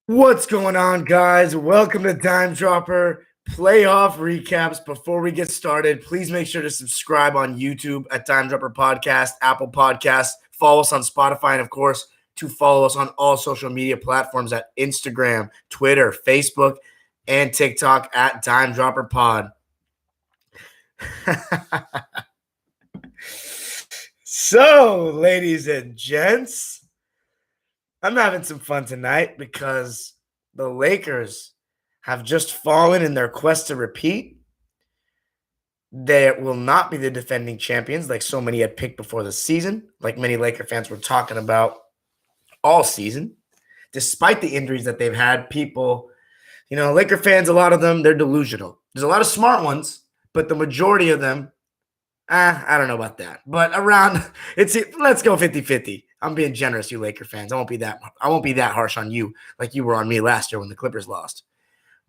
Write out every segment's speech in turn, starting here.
What's going on, guys? Welcome to Dime Dropper playoff recaps. Before we get started, please make sure to subscribe on YouTube at Dime Dropper Podcast, Apple Podcasts. Follow us on Spotify, and of course, to follow us on all social media platforms at Instagram, Twitter, Facebook, and TikTok at Dime Dropper Pod. So, ladies and gents, I'm having some fun tonight because the Lakers have just fallen in their quest to repeat. They will not be the defending champions like so many had picked before the season, like many Laker fans were talking about all season. Despite the injuries that they've had, people, Laker fans, a lot of them, they're delusional. There's a lot of smart ones, but the majority of them, I don't know about that. But let's go 50-50. I'm being generous, you Laker fans. I won't be that harsh on you like you were on me last year when the Clippers lost.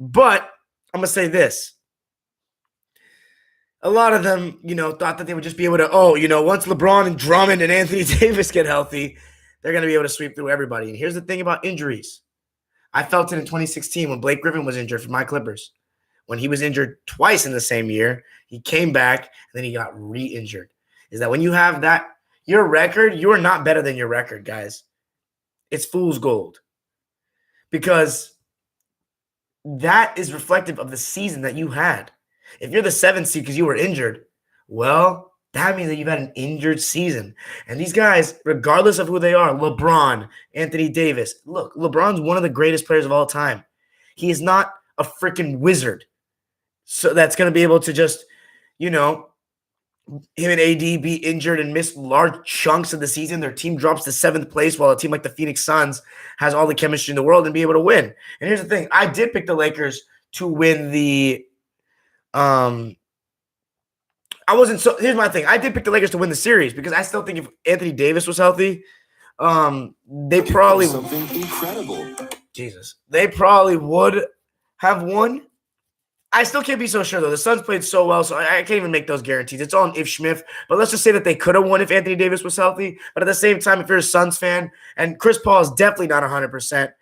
But I'm going to say this. A lot of them, thought that they would just be able to, once LeBron and Drummond and Anthony Davis get healthy, they're going to be able to sweep through everybody. And here's the thing about injuries. I felt it in 2016 when Blake Griffin was injured for my Clippers. When he was injured twice in the same year, he came back and then he got re-injured. Is that when you have that, your record, you are not better than your record, guys. It's fool's gold. Because that is reflective of the season that you had. If you're the 7th seed because you were injured, well, that means that you've had an injured season. And these guys, regardless of who they are, LeBron, Anthony Davis, look, LeBron's one of the greatest players of all time. He is not a freaking wizard. So that's going to be able to just, him and AD be injured and miss large chunks of the season. Their team drops to 7th place while a team like the Phoenix Suns has all the chemistry in the world and be able to win. And here's the thing. I did pick the Lakers to win the here's my thing. I did pick the Lakers to win the series because I still think if Anthony Davis was healthy, they probably something incredible. They probably would have won. I still can't be so sure, though. The Suns played so well, so I can't even make those guarantees. It's all an if-schmiff. But let's just say that they could have won if Anthony Davis was healthy. But at the same time, if you're a Suns fan, and Chris Paul is definitely not 100%,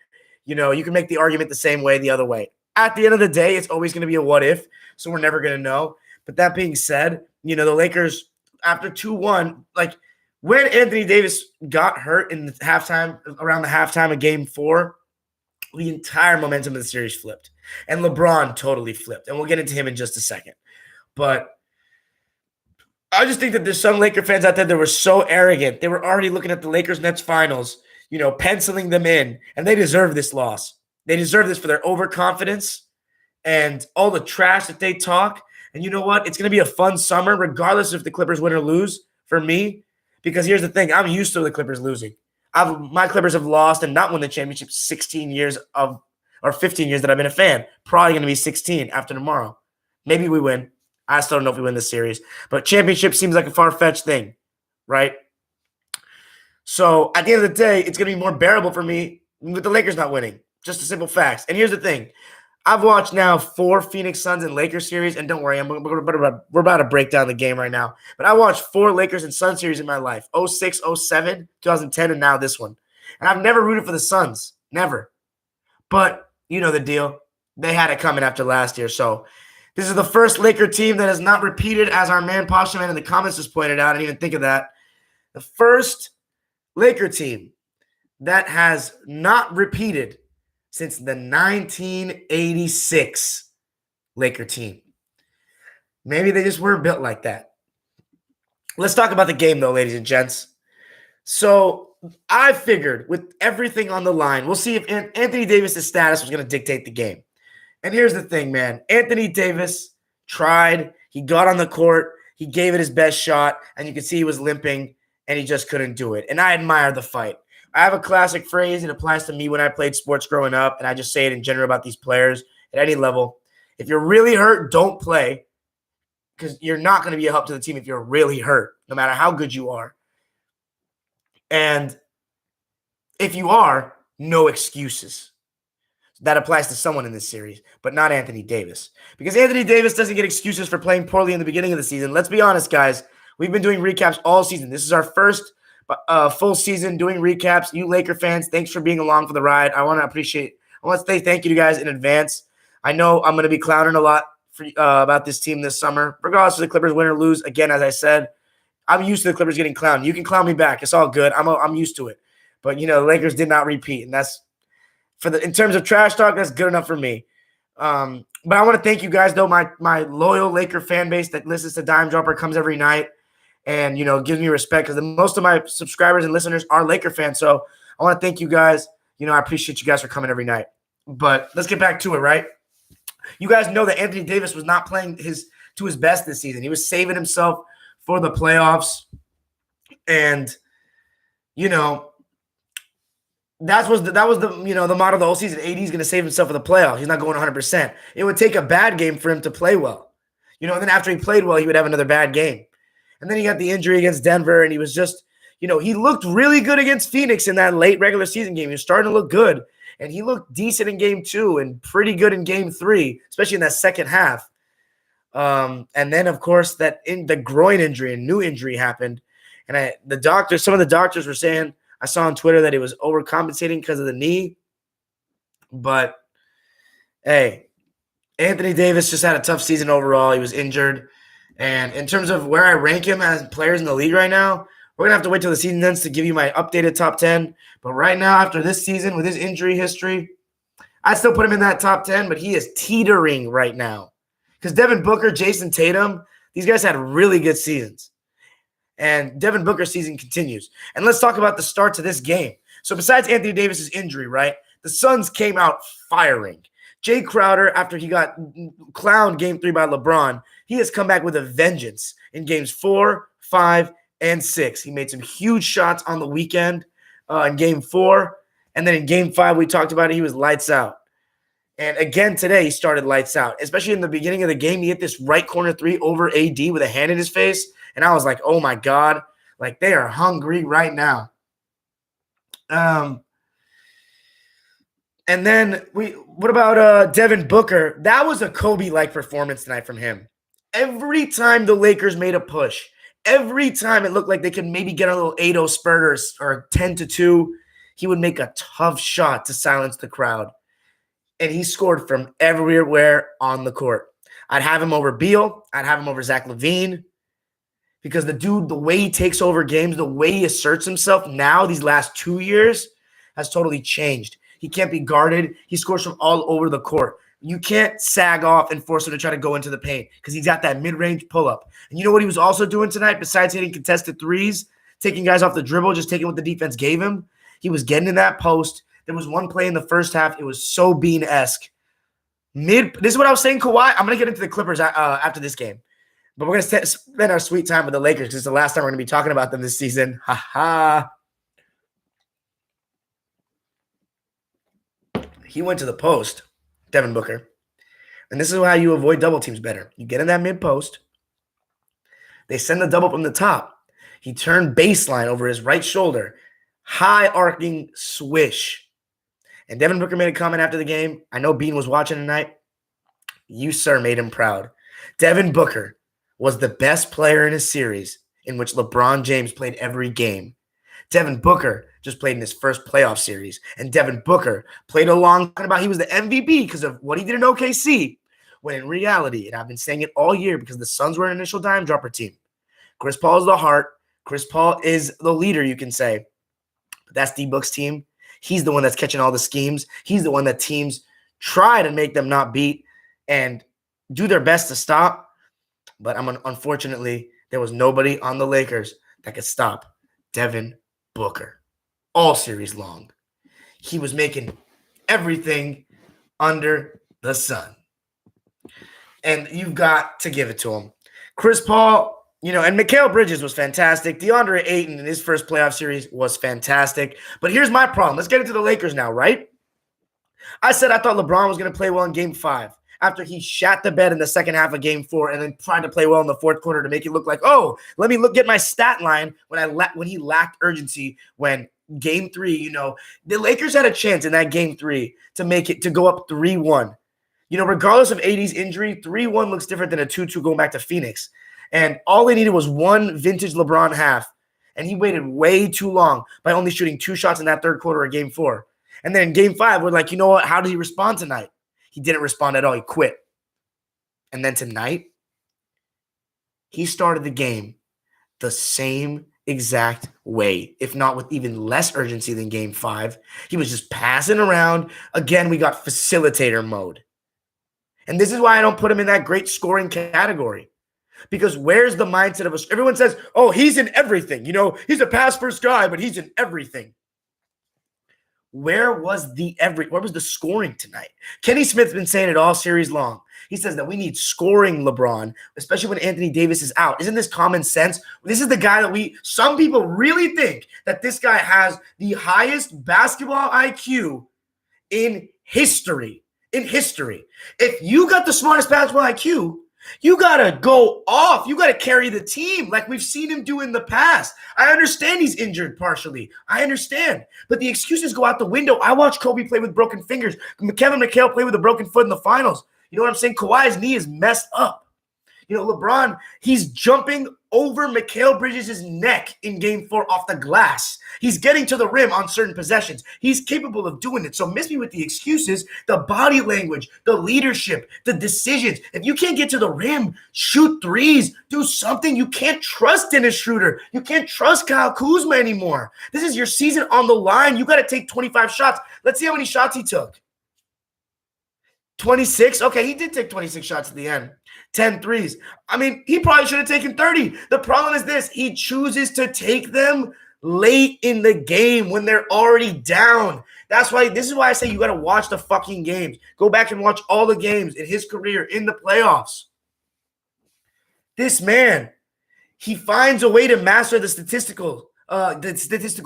you can make the argument the same way, the other way. At the end of the day, it's always going to be a what-if, so we're never going to know. But that being said, the Lakers, after 2-1, like when Anthony Davis got hurt in the halftime, around the halftime of Game 4, the entire momentum of the series flipped. And LeBron totally flipped. And we'll get into him in just a second. But I just think that there's some Laker fans out there that were so arrogant. They were already looking at the Lakers-Nets finals, penciling them in. And they deserve this loss. They deserve this for their overconfidence and all the trash that they talk. And you know what? It's going to be a fun summer, regardless if the Clippers win or lose for me. Because here's the thing. I'm used to the Clippers losing. My Clippers have lost and not won the championship 15 years that I've been a fan. Probably going to be 16 after tomorrow. Maybe we win. I still don't know if we win this series. But championship seems like a far-fetched thing, right? So at the end of the day, it's going to be more bearable for me with the Lakers not winning. Just the simple facts. And here's the thing. I've watched now 4 Phoenix Suns and Lakers series, and don't worry, we're about to break down the game right now. But I watched 4 Lakers and Suns series in my life, 06, 07, 2010, and now this one. And I've never rooted for the Suns, never. But you know the deal. They had it coming after last year. So this is the first Laker team that has not repeated, as our man Pashaman in the comments just pointed out. I didn't even think of that. The first Laker team that has not repeated since the 1986 Laker team. Maybe they just weren't built like that. Let's talk about the game, though, ladies and gents. So I figured with everything on the line, we'll see if Anthony Davis' status was going to dictate the game. And here's the thing, man. Anthony Davis tried. He got on the court. He gave it his best shot, and you could see he was limping, and he just couldn't do it. And I admire the fight. I have a classic phrase. It applies to me when I played sports growing up, and I just say it in general about these players at any level. If you're really hurt, don't play, because you're not going to be a help to the team if you're really hurt, no matter how good you are. And If you are, no excuses. That applies to someone in this series, but not Anthony Davis. Because Anthony Davis doesn't get excuses for playing poorly in the beginning of the season. Let's be honest, guys. We've been doing recaps all season. This is our first full season doing recaps. You Laker fans, thanks for being along for the ride. I want to say thank you to you guys in advance. I know I'm going to be clowning a lot about this team this summer, regardless of the Clippers win or lose. Again, as I said, I'm used to the Clippers getting clowned. You can clown me back. It's all good. I'm used to it. But, the Lakers did not repeat, and that's in terms of trash talk, that's good enough for me. But I want to thank you guys, though, my loyal Laker fan base that listens to Dime Dropper, comes every night, and gives me respect, because most of my subscribers and listeners are Laker fans. So I want to thank you guys. I appreciate you guys for coming every night. But let's get back to it, right? You guys know that Anthony Davis was not playing to his best this season. He was saving himself for the playoffs, and that was the the motto of the whole season. AD is going to save himself for the playoffs. He's not going 100%. It would take a bad game for him to play well. And then after he played well, he would have another bad game. And then he got the injury against Denver, and he was just, he looked really good against Phoenix in that late regular season game. He was starting to look good, and he looked decent in game 2 and pretty good in game 3, especially in that second half. And then, of course, the groin injury, a new injury happened. And some of the doctors were saying, I saw on Twitter that he was overcompensating because of the knee. But, hey, Anthony Davis just had a tough season overall. He was injured. And in terms of where I rank him as players in the league right now, we're going to have to wait till the season ends to give you my updated top 10. But right now, after this season, with his injury history, I'd still put him in that top 10, but he is teetering right now. Because Devin Booker, Jason Tatum, these guys had really good seasons. And Devin Booker's season continues. And let's talk about the start to this game. So besides Anthony Davis's injury, right, the Suns came out firing. Jay Crowder, after he got clowned game 3 by LeBron, he has come back with a vengeance in games 4, 5, and 6. He made some huge shots on the weekend in game 4. And then in game 5, we talked about it, he was lights out. And again today, he started lights out. Especially in the beginning of the game, he hit this right corner 3 over AD with a hand in his face. And I was like, oh, my God. Like, they are hungry right now. And then what about Devin Booker? That was a Kobe-like performance tonight from him. Every time the Lakers made a push, every time it looked like they could maybe get a little 8-0 spurt or 10-2, he would make a tough shot to silence the crowd. And he scored from everywhere on the court. I'd have him over Beal. I'd have him over Zach LaVine. Because the dude, the way he takes over games, the way he asserts himself now, these last 2 years, has totally changed. He can't be guarded. He scores from all over the court. You can't sag off and force him to try to go into the paint because he's got that mid-range pull-up. And you know what he was also doing tonight besides hitting contested threes, taking guys off the dribble, just taking what the defense gave him? He was getting in that post. There was one play in the first half. It was so Bean-esque. This is what I was saying, Kawhi. I'm going to get into the Clippers after this game. But we're going to spend our sweet time with the Lakers because it's the last time we're going to be talking about them this season. Ha-ha. He went to the post, Devin Booker. And this is how you avoid double teams better. You get in that mid-post. They send the double from the top. He turned baseline over his right shoulder. High arcing swish. And Devin Booker made a comment after the game. I know Bean was watching tonight. You, sir, made him proud. Devin Booker was the best player in a series in which LeBron James played every game. Devin Booker just played in his first playoff series. And Devin Booker played along about he was the MVP because of what he did in OKC. When in reality, and I've been saying it all year because the Suns were an initial dime dropper team. Chris Paul is the heart. Chris Paul is the leader, you can say. But that's D-Book's team. He's the one that's catching all the schemes. He's the one that teams try to make them not beat and do their best to stop. But unfortunately, there was nobody on the Lakers that could stop Devin Booker all series long. He was making everything under the sun. And you've got to give it to him. Chris Paul, and Mikal Bridges was fantastic. DeAndre Ayton in his first playoff series was fantastic. But here's my problem. Let's get into the Lakers now, right? I said I thought LeBron was going to play well in Game 5 after he shat the bed in the second half of Game 4 and then tried to play well in the fourth quarter to make it look like, oh, let me get my stat line when he lacked urgency when game 3, the Lakers had a chance in that game 3 to go up 3-1. Regardless of AD's injury, 3-1 looks different than a 2-2 going back to Phoenix. And all they needed was one vintage LeBron half. And he waited way too long by only shooting 2 shots in that third quarter of game 4. And then in game 5, we're like, you know what? How did he respond tonight? He didn't respond at all. He quit. And then tonight, he started the game the same exact way, if not with even less urgency than game 5. He was just passing around. Again, we got facilitator mode. And this is why I don't put him in that great scoring category. Because where's the mindset of us? Everyone says, oh, he's in everything. He's a pass-first guy, but he's in everything. Where was the scoring tonight? Kenny Smith's been saying it all series long. He says that we need scoring LeBron, especially when Anthony Davis is out. Isn't this common sense? This is the guy that some people really think that this guy has the highest basketball IQ in history. If you got the smartest basketball IQ, you got to go off. You got to carry the team like we've seen him do in the past. I understand he's injured partially. I understand. But the excuses go out the window. I watched Kobe play with broken fingers. Kevin McHale play with a broken foot in the finals. You know what I'm saying? Kawhi's knee is messed up. LeBron, he's jumping over Mikal Bridges' neck in game 4 off the glass. He's getting to the rim on certain possessions. He's capable of doing it. So miss me with the excuses, the body language, the leadership, the decisions. If you can't get to the rim, shoot threes, do something. You can't trust Dennis Schroeder. You can't trust Kyle Kuzma anymore. This is your season on the line. You got to take 25 shots. Let's see how many shots he took. 26? Okay, he did take 26 shots at the end. 10 threes. I mean, he probably should have taken 30. The problem is this. He chooses to take them late in the game when they're already down. This is why I say you got to watch the fucking games. Go back and watch all the games in his career in the playoffs. This man, he finds a way to master the statistical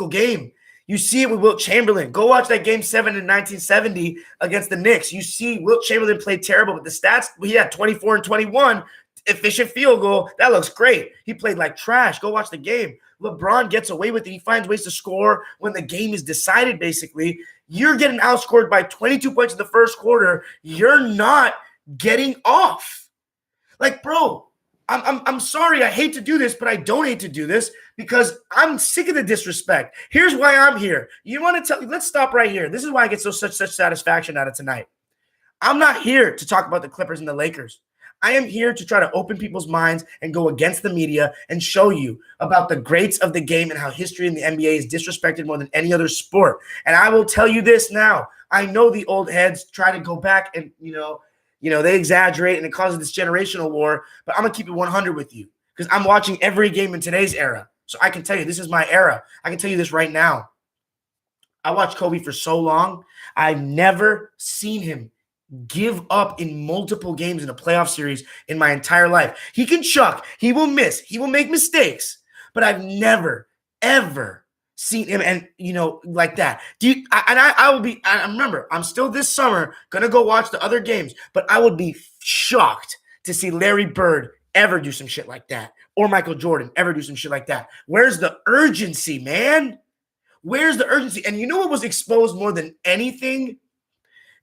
game. You see it with Wilt Chamberlain. Go watch that game 7 in 1970 against the Knicks. You see Wilt Chamberlain played terrible, but the stats, he had 24 and 21, efficient field goal. That looks great. He played like trash. Go watch the game. LeBron gets away with it. He finds ways to score when the game is decided, basically. You're getting outscored by 22 points in the first quarter. You're not getting off. Like, bro, I'm sorry. I hate to do this, but I don't hate to do this because I'm sick of the disrespect. Here's why I'm here. You want to tell? Let's stop right here. This is why I get such satisfaction out of tonight. I'm not here to talk about the Clippers and the Lakers. I am here to try to open people's minds and go against the media and show you about the greats of the game and how history in the NBA is disrespected more than any other sport. And I will tell you this now. I know the old heads try to go back and, they exaggerate and it causes this generational war, but I'm going to keep it 100 with you because I'm watching every game in today's era. So I can tell you, this is my era. I can tell you this right now. I watched Kobe for so long. I've never seen him give up in multiple games in a playoff series in my entire life. He can chuck. He will miss. He will make mistakes. But I've never, ever seen him and, like that. I remember, I'm still this summer going to go watch the other games, but I would be shocked to see Larry Bird ever do some shit like that or Michael Jordan ever do some shit like that. Where's the urgency, man? Where's the urgency? And you know what was exposed more than anything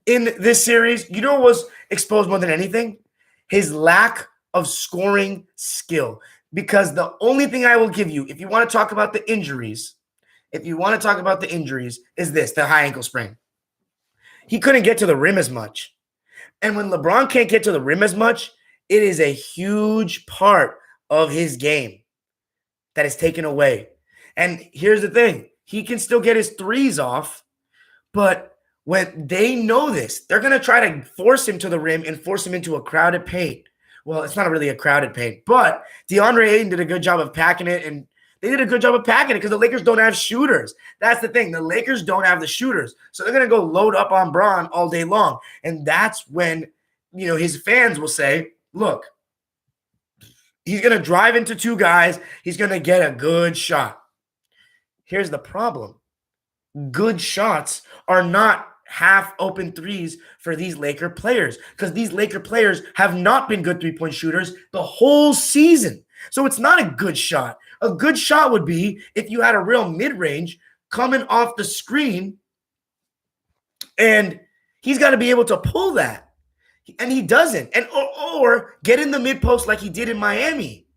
in this series? You know what was exposed more than anything? His lack of scoring skill. Because the only thing I will give you, if you want to talk about the injuries, is this, the high ankle sprain. He couldn't get to the rim as much. And when LeBron can't get to the rim as much, it is a huge part of his game that is taken away. And here's the thing. He can still get his threes off, but when they know this, they're going to try to force him to the rim and force him into a crowded paint. Well, it's not really a crowded paint, but DeAndre Ayton did a good job of packing it, and they did a good job of packing it because the Lakers don't have shooters. That's the thing. The Lakers don't have the shooters. So they're going to go load up on Bron all day long. And that's when, his fans will say, look, he's going to drive into 2 guys. He's going to get a good shot. Here's the problem. Good shots are not half open threes for these Laker players because these Laker players have not been good three-point shooters the whole season. So it's not a good shot. A good shot would be if you had a real mid-range coming off the screen, and he's got to be able to pull that. And he doesn't. And or get in the mid post like he did in Miami.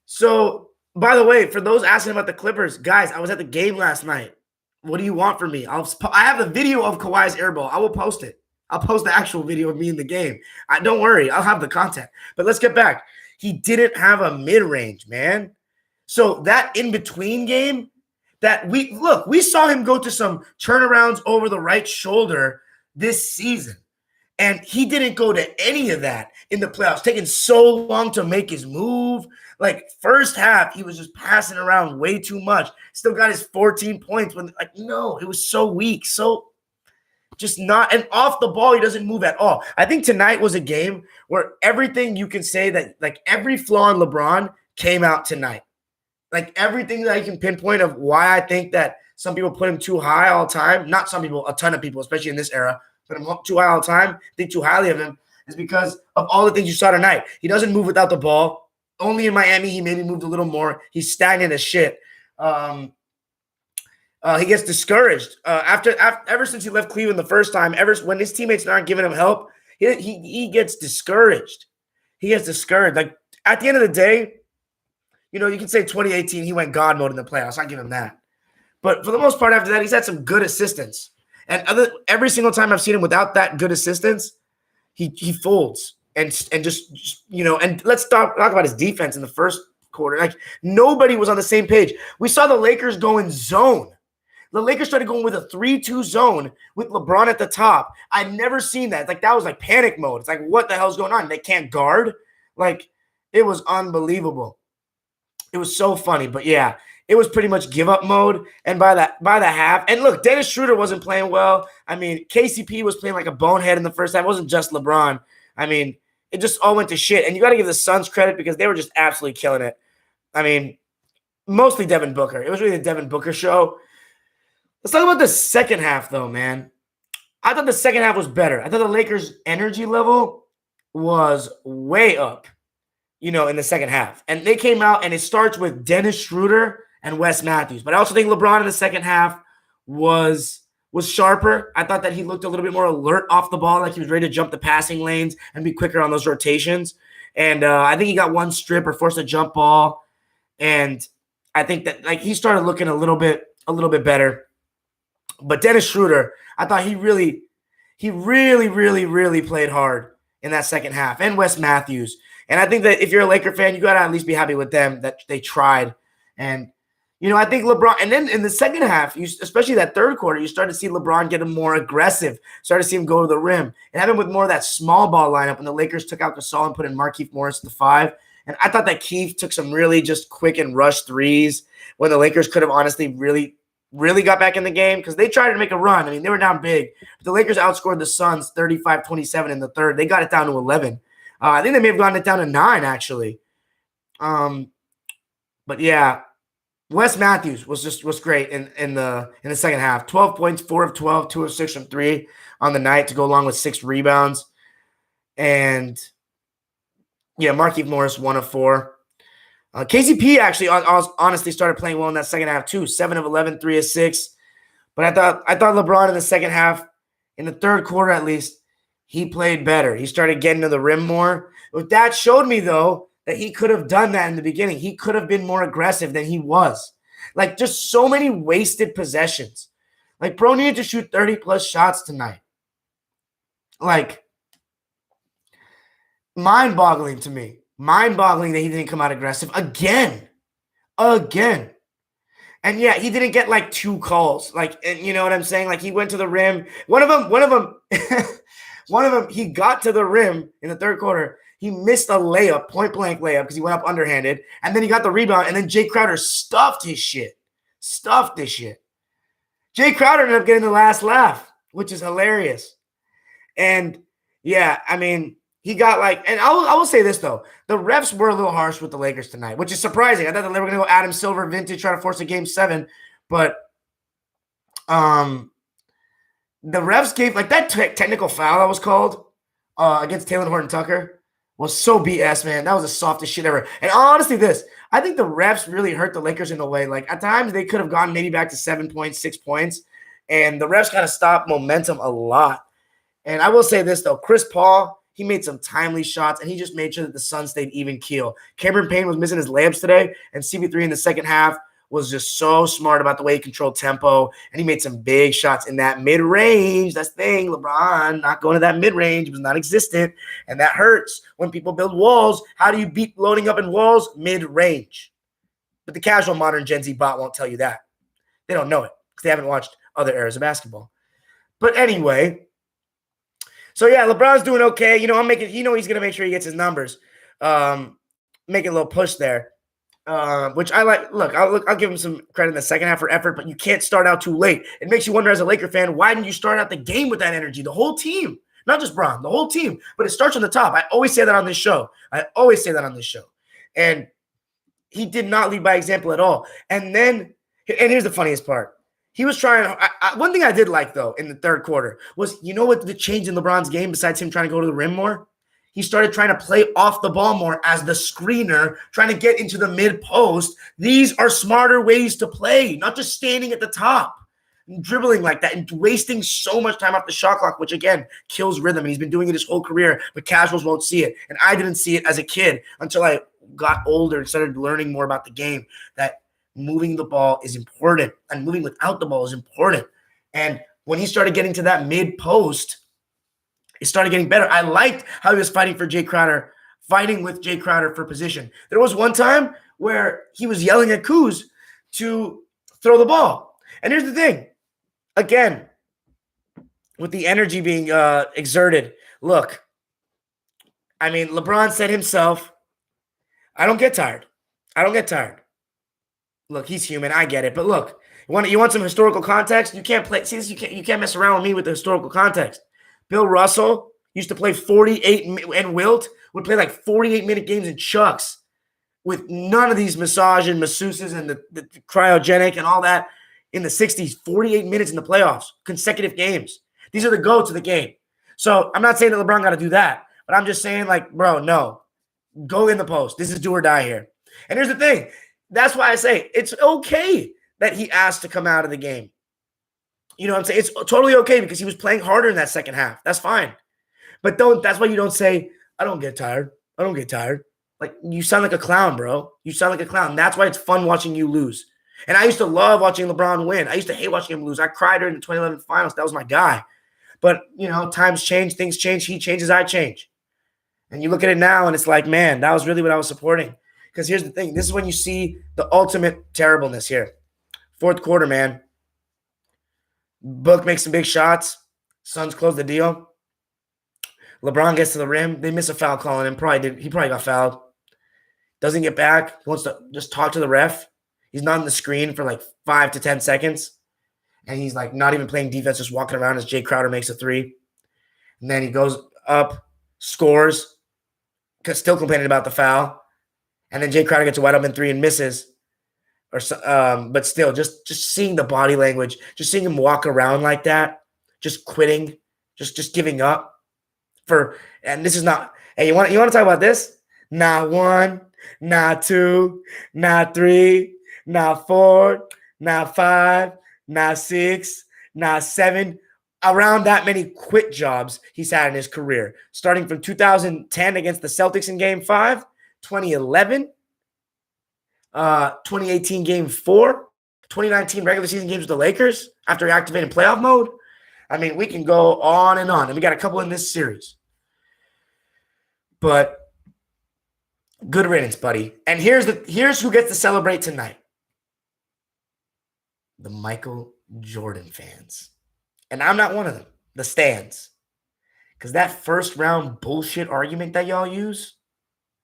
So, by the way, for those asking about the Clippers, guys, I was at the game last night. What do you want from me? I have the video of Kawhi's airball. I will post it. I'll post the actual video of me in the game. Don't worry. I'll have the content. But let's get back. He didn't have a mid-range, man. So that in-between game, we saw him go to some turnarounds over the right shoulder this season. And he didn't go to any of that in the playoffs, taking so long to make his move. Like, first half, he was just passing around way too much. Still got his 14 points. No, it was so weak. So just not – and off the ball, he doesn't move at all. I think tonight was a game where everything you can say that – like, every flaw in LeBron came out tonight. Like, everything that I can pinpoint of why I think that some people put him too high all the time – not some people, a ton of people, especially in this era – put him too high all the time, think too highly of him, is because of all the things you saw tonight. He doesn't move without the ball. Only in Miami, he maybe moved a little more. He's stagnant as shit. He gets discouraged. Ever since he left Cleveland the first time, when his teammates aren't giving him help, he gets discouraged. He gets discouraged. Like, at the end of the day, you can say 2018, he went God mode in the playoffs. I give him that. But for the most part after that, he's had some good assistance. And every single time I've seen him without that good assistance, he folds and just and let's talk about his defense in the first quarter. Like, nobody was on the same page. We saw the Lakers go in zone. The Lakers started going with a 3-2 zone with LeBron at the top. I'd never seen that. Like, that was like panic mode. It's like, what the hell's going on? They can't guard. Like, it was unbelievable. It was so funny, but yeah. It was pretty much give up mode, and by the half, and look, Dennis Schroeder wasn't playing well. I mean, KCP was playing like a bonehead in the first half. It wasn't just LeBron. I mean, it just all went to shit. And you got to give the Suns credit because they were just absolutely killing it. I mean, mostly Devin Booker. It was really the Devin Booker show. Let's talk about the second half, though, man. I thought the second half was better. I thought the Lakers' energy level was way up, in the second half. And they came out, and it starts with Dennis Schroeder and Wes Matthews. But I also think LeBron in the second half was sharper. I thought that he looked a little bit more alert off the ball, like he was ready to jump the passing lanes and be quicker on those rotations. And I think he got one strip or forced a jump ball. And I think that he started looking a little bit better. But Dennis Schroeder, I thought he really played hard in that second half. And Wes Matthews. And I think that if you're a Laker fan, you got to at least be happy with them that they tried. And I think LeBron, and then in the second half, especially that third quarter, you start to see LeBron get more aggressive, start to see him go to the rim. It happened with more of that small ball lineup when the Lakers took out Gasol and put in Markieff Morris at the 5. And I thought that Keith took some really just quick and rush threes when the Lakers could have honestly really got back in the game because they tried to make a run. I mean, they were down big. But the Lakers outscored the Suns 35-27 in the third. They got it down to 11. I think they may have gotten it down to 9, actually. But yeah. Wes Matthews was great in the second half. 12 points, 4 of 12, 2 of 6 from 3 on the night to go along with 6 rebounds. And yeah, Markieff Morris 1 of 4. KCP actually honestly started playing well in that second half too. 7 of 11, 3 of 6. But I thought LeBron in the second half, in the third quarter at least, he played better. He started getting to the rim more. But that showed me though that he could have done that in the beginning. He could have been more aggressive than he was. Like, just so many wasted possessions. Like, bro needed to shoot 30-plus shots tonight. Like, mind-boggling to me. Mind-boggling that he didn't come out aggressive again. And yeah, he didn't get like 2 calls. Like, and you know what I'm saying? Like, he went to the rim. One of them, he got to the rim in the third quarter. He missed a layup, point-blank layup, because he went up underhanded. And then he got the rebound, and then Jay Crowder stuffed his shit. Jay Crowder ended up getting the last laugh, which is hilarious. And, yeah, I mean, he got and I will say this, though. The refs were a little harsh with the Lakers tonight, which is surprising. I thought that they were going to go Adam Silver vintage, try to force a Game 7. But the refs gave, that technical foul that was called against Taylor Horton-Tucker. was so BS, man. That was the softest shit ever. And honestly, I think the refs really hurt the Lakers in a way. Like at times they could have gone maybe back to 7 points, 6 points, and the refs kind of stopped momentum a lot. And I will say this though, Chris Paul, he made some timely shots, and he just made sure that the Suns stayed even keel. Cameron Payne was missing his layups today, and CP3 in the second half was just so smart about the way he controlled tempo, and he made some big shots in that mid-range. That's the thing, LeBron not going to that mid-range. It was non-existent, and that hurts when people build walls. How do you beat loading up in walls? Mid-range. But the casual modern Gen Z bot won't tell you that. They don't know it because they haven't watched other eras of basketball. But anyway, so yeah, LeBron's doing okay. I'm making, he's going to make sure he gets his numbers. Making a little push there. Which I like. Look, I'll give him some credit in the second half for effort, but you can't start out too late. It makes you wonder as a Laker fan, why didn't you start out the game with that energy? The whole team, not just Bron, the whole team. But it starts on the top. I always say that on this show. And he did not lead by example at all. And here's the funniest part. He was trying. One thing I did like, though, in the third quarter was, what the change in LeBron's game besides him trying to go to the rim more? He started trying to play off the ball more as the screener, trying to get into the mid post. These are smarter ways to play, not just standing at the top and dribbling like that and wasting so much time off the shot clock, which, again, kills rhythm. And he's been doing it his whole career, but casuals won't see it. And I didn't see it as a kid until I got older and started learning more about the game, that moving the ball is important and moving without the ball is important. And when he started getting to that mid post, it started getting better. I liked how he was fighting with Jay Crowder for position. There was one time where he was yelling at Kuz to throw the ball. And here's the thing. Again, with the energy being exerted, look, LeBron said himself, I don't get tired. Look, he's human. I get it. But look, you want some historical context? You can't mess around with me with the historical context. Bill Russell used to play 48, and Wilt would play like 48-minute games in chucks with none of these masseuses and the cryogenic and all that in the 60s, 48 minutes in the playoffs, consecutive games. These are the GOATs of the game. So I'm not saying that LeBron got to do that, but I'm just saying, like, bro, no. Go in the post. This is do or die here. And here's the thing. That's why I say it's okay that he asked to come out of the game. You know what I'm saying? It's totally okay because he was playing harder in that second half. That's fine. But that's why you don't say, I don't get tired. Like, you sound like a clown, bro. You sound like a clown. That's why it's fun watching you lose. And I used to love watching LeBron win. I used to hate watching him lose. I cried during the 2011 finals. That was my guy. But, times change, things change. He changes, I change. And you look at it now and it's like, man, that was really what I was supporting. Because here's the thing. This is when you see the ultimate terribleness here. Fourth quarter, man. Book makes some big shots. Suns close the deal. LeBron gets to the rim. They miss a foul call on him. He probably got fouled. Doesn't get back. He wants to just talk to the ref. He's not on the screen for like 5 to 10 seconds. And he's like not even playing defense, just walking around as Jay Crowder makes a three. And then he goes up, scores, still complaining about the foul. And then Jay Crowder gets a wide open three and misses. But still, just seeing the body language, just seeing him walk around like that, just quitting, just giving up. And this is not. Hey, you want to talk about this? Not one, not two, not three, not four, not five, not six, not seven. Around that many quit jobs he's had in his career, starting from 2010 against the Celtics in Game 5, 2011. 2018 Game 4, 2019 regular season games with the Lakers after he activated playoff mode. We can go on, and we got a couple in this series. But good riddance, buddy. And here's who gets to celebrate tonight. The Michael Jordan fans. And I'm not one of them, the stands. Because that first round bullshit argument that y'all use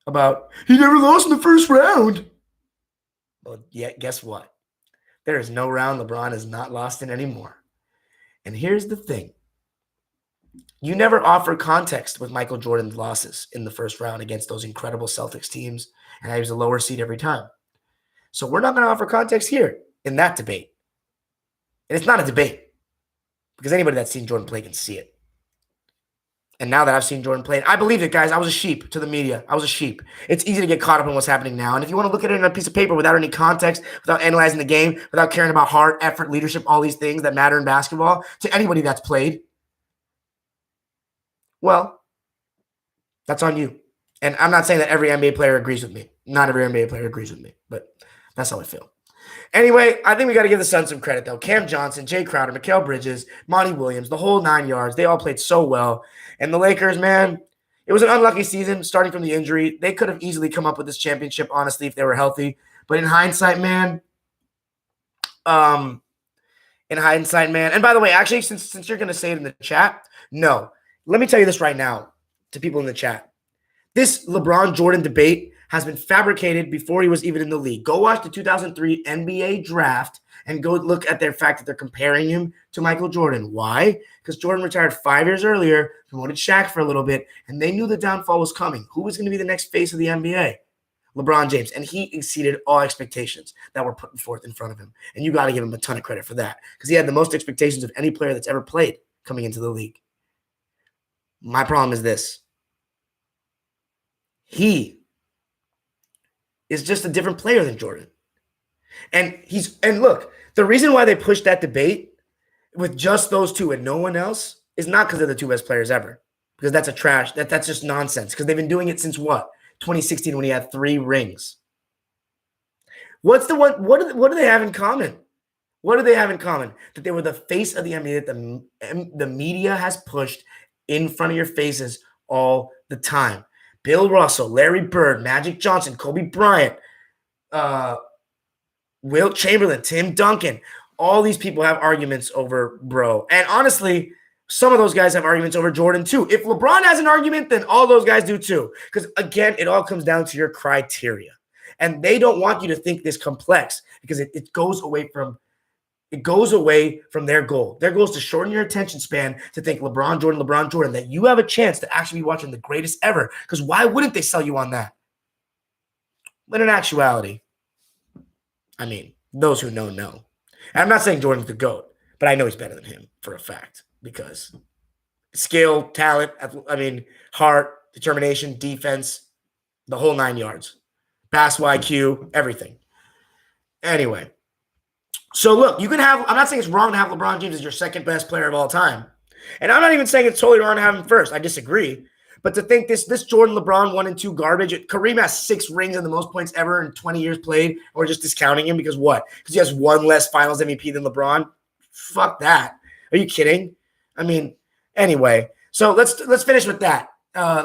about he never lost in the first round. Well, yeah, guess what? There is no round LeBron has not lost in anymore. And here's the thing. You never offer context with Michael Jordan's losses in the first round against those incredible Celtics teams, and he was a lower seed every time. So we're not going to offer context here in that debate. And it's not a debate because anybody that's seen Jordan play can see it. And now that I've seen Jordan play, I believed it, guys. I was a sheep to the media. I was a sheep. It's easy to get caught up in what's happening now. And if you want to look at it on a piece of paper without any context, without analyzing the game, without caring about heart, effort, leadership, all these things that matter in basketball to anybody that's played, well, that's on you. And I'm not saying that every NBA player agrees with me. Not every NBA player agrees with me, but that's how I feel. Anyway, I think we got to give the Suns some credit, though. Cam Johnson, Jay Crowder, Mikal Bridges, Monty Williams, the whole 9 yards. They all played so well. And the Lakers, man, it was an unlucky season starting from the injury. They could have easily come up with this championship, honestly, if they were healthy. But in hindsight, man, and by the way, actually, since you're going to say it in the chat, no. Let me tell you this right now to people in the chat. This LeBron-Jordan debate has been fabricated before he was even in the league. Go watch the 2003 NBA draft and go look at their fact that they're comparing him to Michael Jordan. Why? Because Jordan retired 5 years earlier, promoted Shaq for a little bit, and they knew the downfall was coming. Who was going to be the next face of the NBA? LeBron James. And he exceeded all expectations that were put forth in front of him. And you got to give him a ton of credit for that because he had the most expectations of any player that's ever played coming into the league. My problem is this. He is just a different player than Jordan. And look, the reason why they pushed that debate with just those two and no one else is not because they're the two best players ever. Because that's just nonsense. Because they've been doing it since what? 2016 when he had 3 rings. What do they have in common? What do they have in common? That they were the face of the NBA that the media has pushed in front of your faces all the time. Bill Russell, Larry Bird, Magic Johnson, Kobe Bryant, Wilt Chamberlain, Tim Duncan. All these people have arguments over bro. And honestly, some of those guys have arguments over Jordan too. If LeBron has an argument, then all those guys do too. Because again, it all comes down to your criteria. And they don't want you to think this complex because it goes away from their goal. Their goal is to shorten your attention span to think LeBron Jordan, that you have a chance to actually be watching the greatest ever. Because why wouldn't they sell you on that? But in actuality, I mean, those who know. And I'm not saying Jordan's the GOAT, but I know he's better than him for a fact because skill, talent, heart, determination, defense, the whole 9 yards, basketball IQ, everything. Anyway. So look, I'm not saying it's wrong to have LeBron James as your second best player of all time. And I'm not even saying it's totally wrong to have him first. I disagree. But to think this Jordan LeBron 1 and 2 garbage, Kareem has 6 rings and the most points ever in 20 years played. Or just discounting him because what? Because he has 1 less finals MVP than LeBron? Fuck that. Are you kidding? I mean, anyway. So let's finish with that.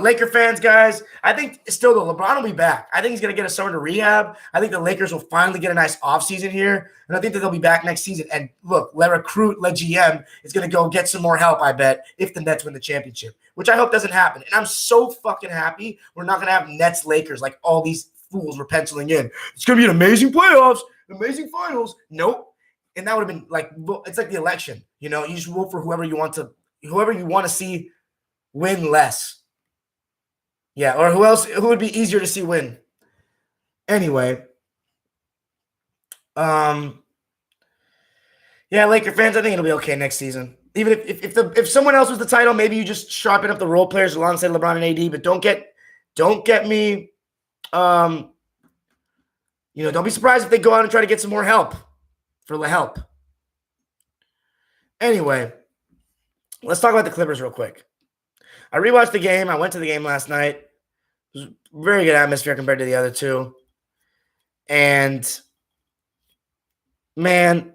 Laker fans, guys, I think still though, LeBron will be back. I think he's going to get a summer to rehab. I think the Lakers will finally get a nice offseason here. And I think that they'll be back next season. And look, Le GM is going to go get some more help, I bet, if the Nets win the championship, which I hope doesn't happen. And I'm so fucking happy we're not going to have Nets Lakers like all these fools were penciling in. It's going to be an amazing playoffs, amazing finals. Nope. And that would have been like, it's like the election. You know, you just vote for whoever you want to see win less. Yeah, or who would be easier to see win? Anyway. Yeah, Laker fans, I think it'll be okay next season. Even if someone else was the title, maybe you just sharpen up the role players alongside LeBron and AD, but don't get me don't be surprised if they go out and try to get some more help for the help. Anyway, let's talk about the Clippers real quick. I rewatched the game. I went to the game last night. It was a very good atmosphere compared to the other two. And, man,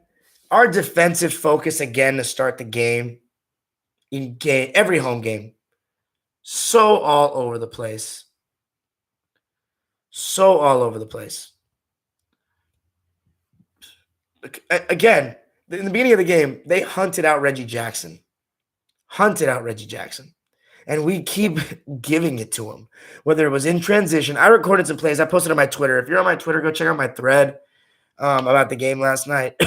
our defensive focus again to start the game, every home game, so all over the place. So all over the place. Again, in the beginning of the game, they hunted out Reggie Jackson. And we keep giving it to him, whether it was in transition. I recorded some plays. I posted on my Twitter. If you're on my Twitter, go check out my thread about the game last night.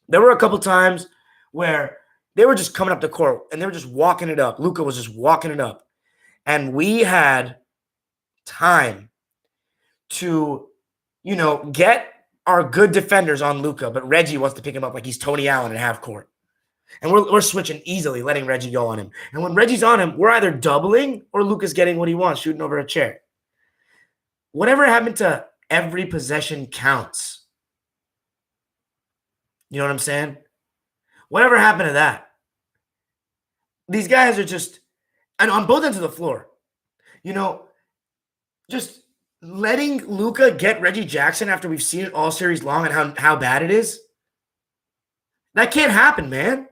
There were a couple times where they were just coming up the court and they were just walking it up. Luka was just walking it up. And we had time to, get our good defenders on Luka, but Reggie wants to pick him up like he's Tony Allen in half court. And we're switching easily, letting Reggie go on him. And when Reggie's on him, we're either doubling or Luka's getting what he wants, shooting over a chair. Whatever happened to every possession counts? You know what I'm saying? Whatever happened to that? These guys are just, and on both ends of the floor, just letting Luka get Reggie Jackson after we've seen it all series long and how bad it is. That can't happen, man.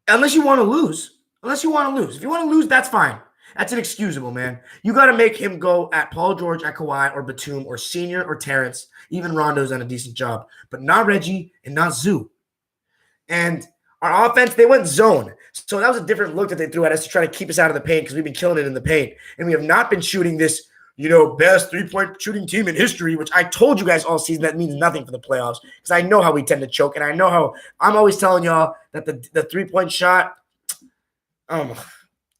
Unless you want to lose. If you want to lose, that's fine. That's inexcusable, man. You got to make him go at Paul George, at Kawhi, or Batum, or Senior, or Terrence. Even Rondo's done a decent job. But not Reggie and not Zoo. And our offense, they went zone. So that was a different look that they threw at us to try to keep us out of the paint because we've been killing it in the paint. And we have not been shooting this, best three-point shooting team in history, which I told you guys all season that means nothing for the playoffs because I know how we tend to choke. And I know how I'm always telling y'all that the three-point shot,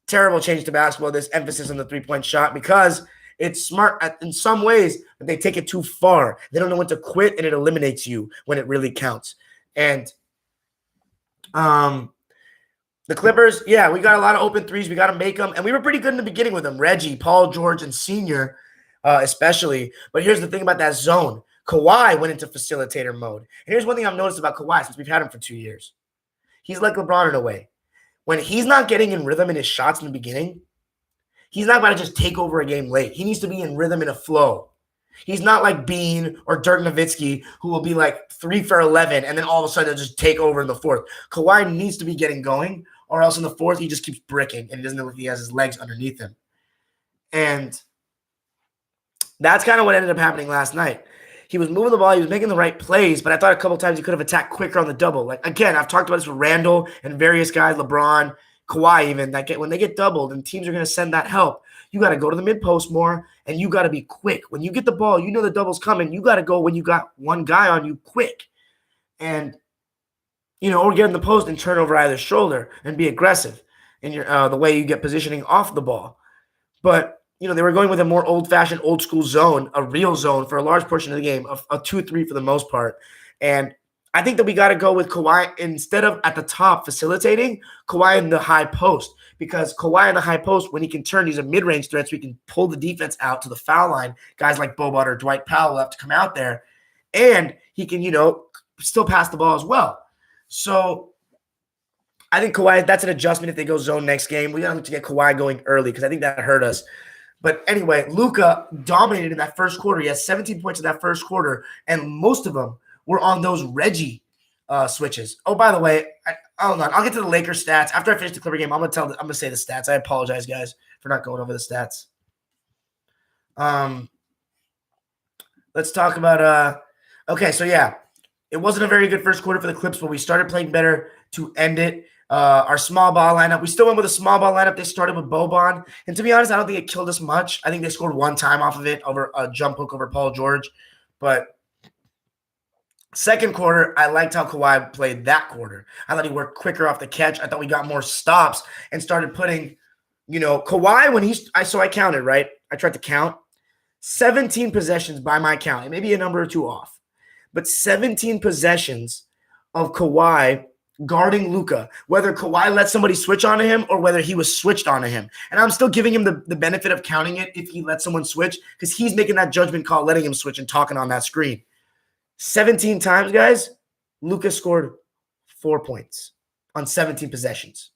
terrible change to basketball, this emphasis on the three-point shot because it's smart in some ways, but they take it too far. They don't know when to quit, and it eliminates you when it really counts. And the Clippers, yeah, we got a lot of open threes. We got to make them. And we were pretty good in the beginning with them. Reggie, Paul George, and Senior especially. But here's the thing about that zone. Kawhi went into facilitator mode. And here's one thing I've noticed about Kawhi since we've had him for 2 years. He's like LeBron in a way. When he's not getting in rhythm in his shots in the beginning, he's not going to just take over a game late. He needs to be in rhythm in a flow. He's not like Bean or Dirk Nowitzki, who will be like 3 for 11, and then all of a sudden they'll just take over in the fourth. Kawhi needs to be getting going, or else in the fourth he just keeps bricking, and he doesn't know if he has his legs underneath him. And that's kind of what ended up happening last night. He was moving the ball. He was making the right plays, but I thought a couple times he could have attacked quicker on the double. Like, again, I've talked about this with Randall and various guys, LeBron, Kawhi even, that when they get doubled and teams are going to send that help, you got to go to the mid-post more, and you got to be quick. When you get the ball, you know the double's coming. You got to go when you got one guy on you quick. And, or get in the post and turn over either shoulder and be aggressive in your the way you get positioning off the ball. But, they were going with a more old-fashioned, old-school zone, a real zone for a large portion of the game, a 2-3 for the most part. And I think that we got to go with Kawhi instead of at the top facilitating, Kawhi in the high post. Because Kawhi in the high post, when he can turn, these are mid-range threats, we can pull the defense out to the foul line. Guys like Bogut or Dwight Powell have to come out there. And he can, still pass the ball as well. So I think Kawhi, that's an adjustment if they go zone next game. We got to get Kawhi going early because I think that hurt us. But anyway, Luka dominated in that first quarter. He has 17 points in that first quarter, and most of them were on those Reggie switches. Oh, by the way, hold on. I'll get to the Lakers stats. After I finish the Clipper game, I'm gonna say the stats. I apologize, guys, for not going over the stats. Let's talk about okay, so yeah. It wasn't a very good first quarter for the Clips, but we started playing better to end it. Our small ball lineup, we still went with a small ball lineup. They started with Boban. And to be honest, I don't think it killed us much. I think they scored one time off of it over a jump hook over Paul George. But second quarter, I liked how Kawhi played that quarter. I thought he worked quicker off the catch. I thought we got more stops and started putting, Kawhi when I counted, right? I tried to count 17 possessions by my count. It may be a number or two off, but 17 possessions of Kawhi guarding Luka, whether Kawhi let somebody switch onto him or whether he was switched onto him. And I'm still giving him the benefit of counting it if he let someone switch because he's making that judgment call, letting him switch and talking on that screen. 17 times, guys, Luka scored 4 points on 17 possessions.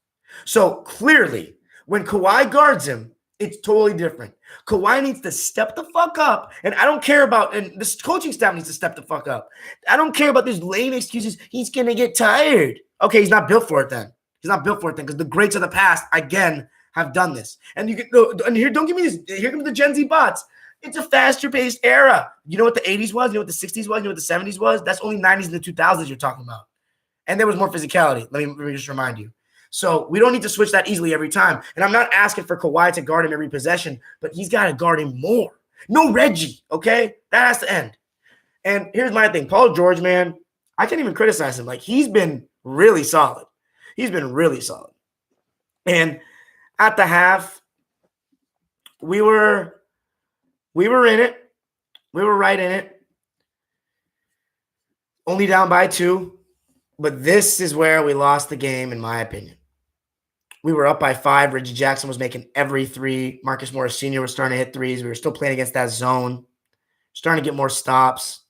So clearly, when Kawhi guards him, it's totally different. Kawhi needs to step the fuck up. And I don't care about, and this coaching staff needs to step the fuck up. I don't care about these lame excuses. He's going to get tired. Okay, he's not built for it then. He's not built for it then because the greats of the past, again, have done this. And you can go, and here, don't give me this. Here comes the Gen Z bots. It's a faster paced era. You know what the 80s was? You know what the 60s was? You know what the 70s was? That's only 90s and the 2000s you're talking about. And there was more physicality. Let me just remind you. So we don't need to switch that easily every time. And I'm not asking for Kawhi to guard him every possession, but he's got to guard him more. No Reggie, okay? That has to end. And here's my thing. Paul George, man, I can't even criticize him. Like, he's been really solid. He's been really solid. And at the half, we were in it. We were right in it. Only down by 2. But this is where we lost the game, in my opinion. We were up by 5. Reggie Jackson was making every three. Marcus Morris Sr. was starting to hit threes. We were still playing against that zone, starting to get more stops.